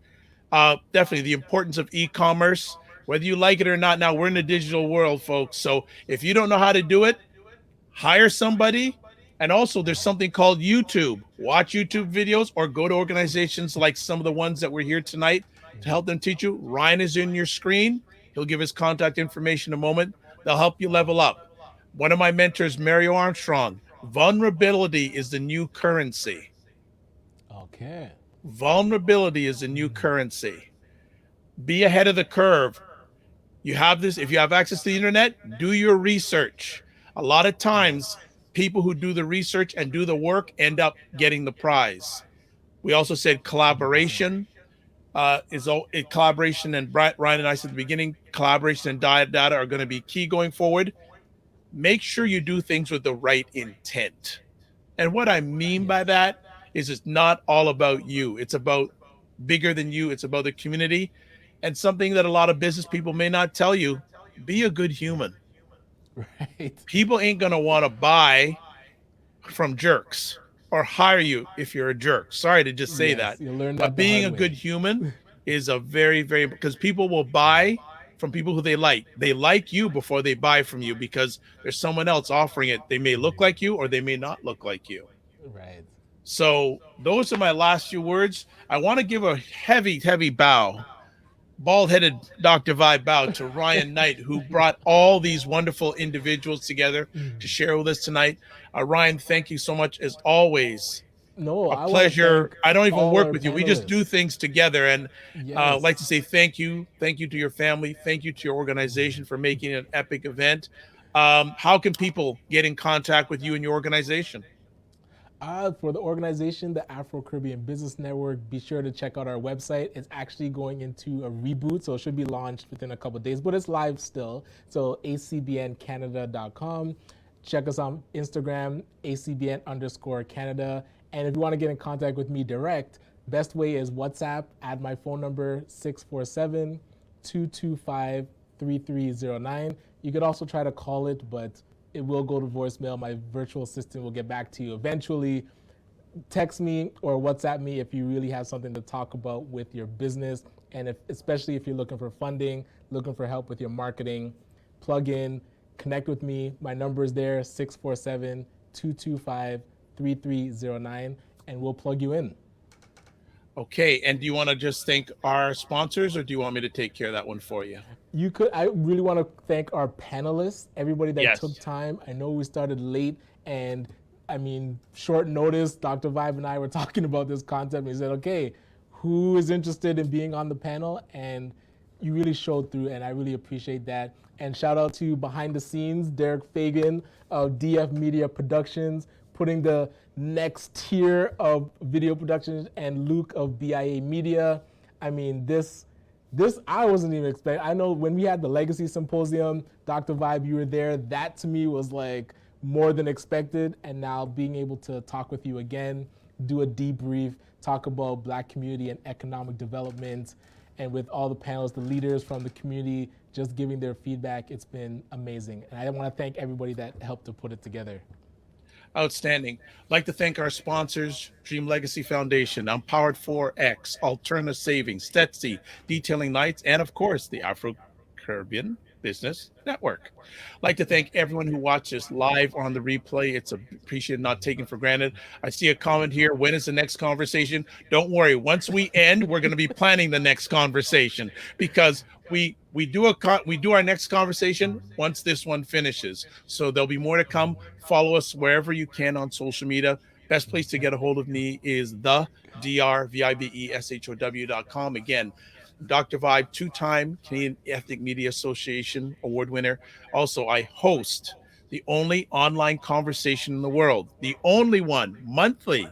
Definitely the importance of e-commerce, whether you like it or not. Now we're in a digital world, folks. So if you don't know how to do it, hire somebody. And also there's something called YouTube. Watch YouTube videos or go to organizations like some of the ones that we're here tonight to help them teach you. Ryan is in your screen. He'll give his contact information in a moment. They'll help you level up. One of my mentors, Mario Armstrong, vulnerability is the new currency. Okay. Vulnerability is the new currency. Be ahead of the curve. You have this. If you have access to the internet, do your research. A lot of times, people who do the research and do the work end up getting the prize. We also said collaboration collaboration, and Ryan and I said at the beginning, collaboration and data are going to be key going forward. Make sure you do things with the right intent. And what I mean by that is it's not all about you. It's about bigger than you. It's about the community. And something that a lot of business people may not tell you, be a good human. Right. People ain't going to want to buy from jerks or hire you if you're a jerk. Sorry to just say that. You'll learn that but being a good human is a very, very, because people will buy from people who they like. They like you before they buy from you because there's someone else offering it. They may look like you or they may not look like you. Right. So those are my last few words. I want to give a heavy, heavy bow, bald-headed Dr. Vibe bow to Ryan Knight, who brought all these wonderful individuals together to share with us tonight. Ryan, thank you so much as always. A pleasure. I don't even work with you. We just do things together. And I'd like to say thank you. Thank you to your family. Thank you to your organization for making it an epic event. How can people get in contact with you and your organization? For the organization, the Afro-Caribbean Business Network, be sure to check out our website. It's actually going into a reboot, so it should be launched within a couple of days, but it's live still. So acbncanada.com. Check us on Instagram, acbn_Canada. And if you want to get in contact with me direct, best way is WhatsApp. Add my phone number, 647-225-3309. You could also try to call it, but it will go to voicemail. My virtual assistant will get back to you eventually. Text me or WhatsApp me if you really have something to talk about with your business. And especially if you're looking for funding, looking for help with your marketing, plug in, connect with me. My number is there, 647-225-3309, and we'll plug you in. Okay, and do you want to just thank our sponsors, or do you want me to take care of that one for you? You could. I really want to thank our panelists, everybody that took time. I know we started late, and I mean, short notice, Dr. Vibe and I were talking about this concept, and he said, okay, who is interested in being on the panel? And you really showed through, and I really appreciate that. And shout out to behind the scenes, Derek Fagan of DF Media Productions, putting the next tier of video productions, and Luke of BIA Media. I mean, this I wasn't even expecting. I know when we had the Legacy Symposium, Dr. Vibe, you were there. That to me was like more than expected. And now being able to talk with you again, do a debrief, talk about Black community and economic development, and with all the panels, the leaders from the community just giving their feedback, it's been amazing. And I want to thank everybody that helped to put it together. Outstanding. I'd like to thank our sponsors, Dream Legacy Foundation, Empowered 4X, Alterna Savings, Stetsi, Detailing Nights, and of course, the Afro-Caribbean Business Network. I'd like to thank everyone who watches live or on the replay. It's appreciated, not taken for granted. I see a comment here. When is the next conversation? Don't worry. Once we end, we're going to be planning the next conversation, because we do our next conversation once this one finishes. So there'll be more to come. Follow us wherever you can on social media. Best place to get a hold of me is the drvibeshow.com. Again, Dr. Vibe, two-time Canadian Ethnic Media Association award winner. Also, I host the only online conversation in the world, the only one monthly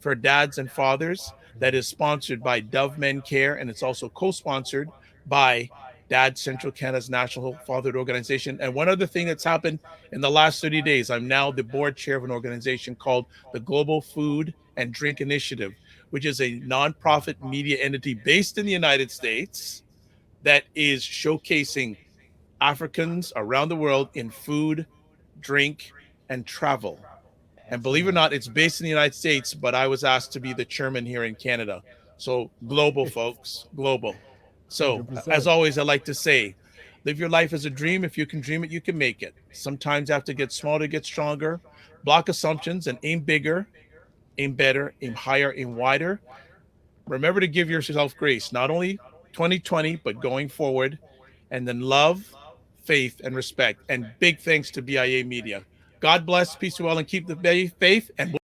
for dads and fathers, that is sponsored by Dove Men Care, and it's also co-sponsored by Dad Central Canada's National Fatherhood Organization. And one other thing that's happened in the last 30 days, I'm now the board chair of an organization called the Global Food and Drink Initiative, which is a nonprofit media entity based in the United States that is showcasing Africans around the world in food, drink, and travel. And believe it or not, it's based in the United States, but I was asked to be the chairman here in Canada. So global, folks, global. So 100%. as always, I like to say, live your life as a dream. If you can dream it, you can make it. Sometimes you have to get smaller to get stronger. Block assumptions and aim bigger, aim better, aim higher, aim wider. Remember to give yourself grace, not only 2020, but going forward. And then love, faith, and respect. And big thanks to BIA Media. God bless, peace, well, and keep the faith. And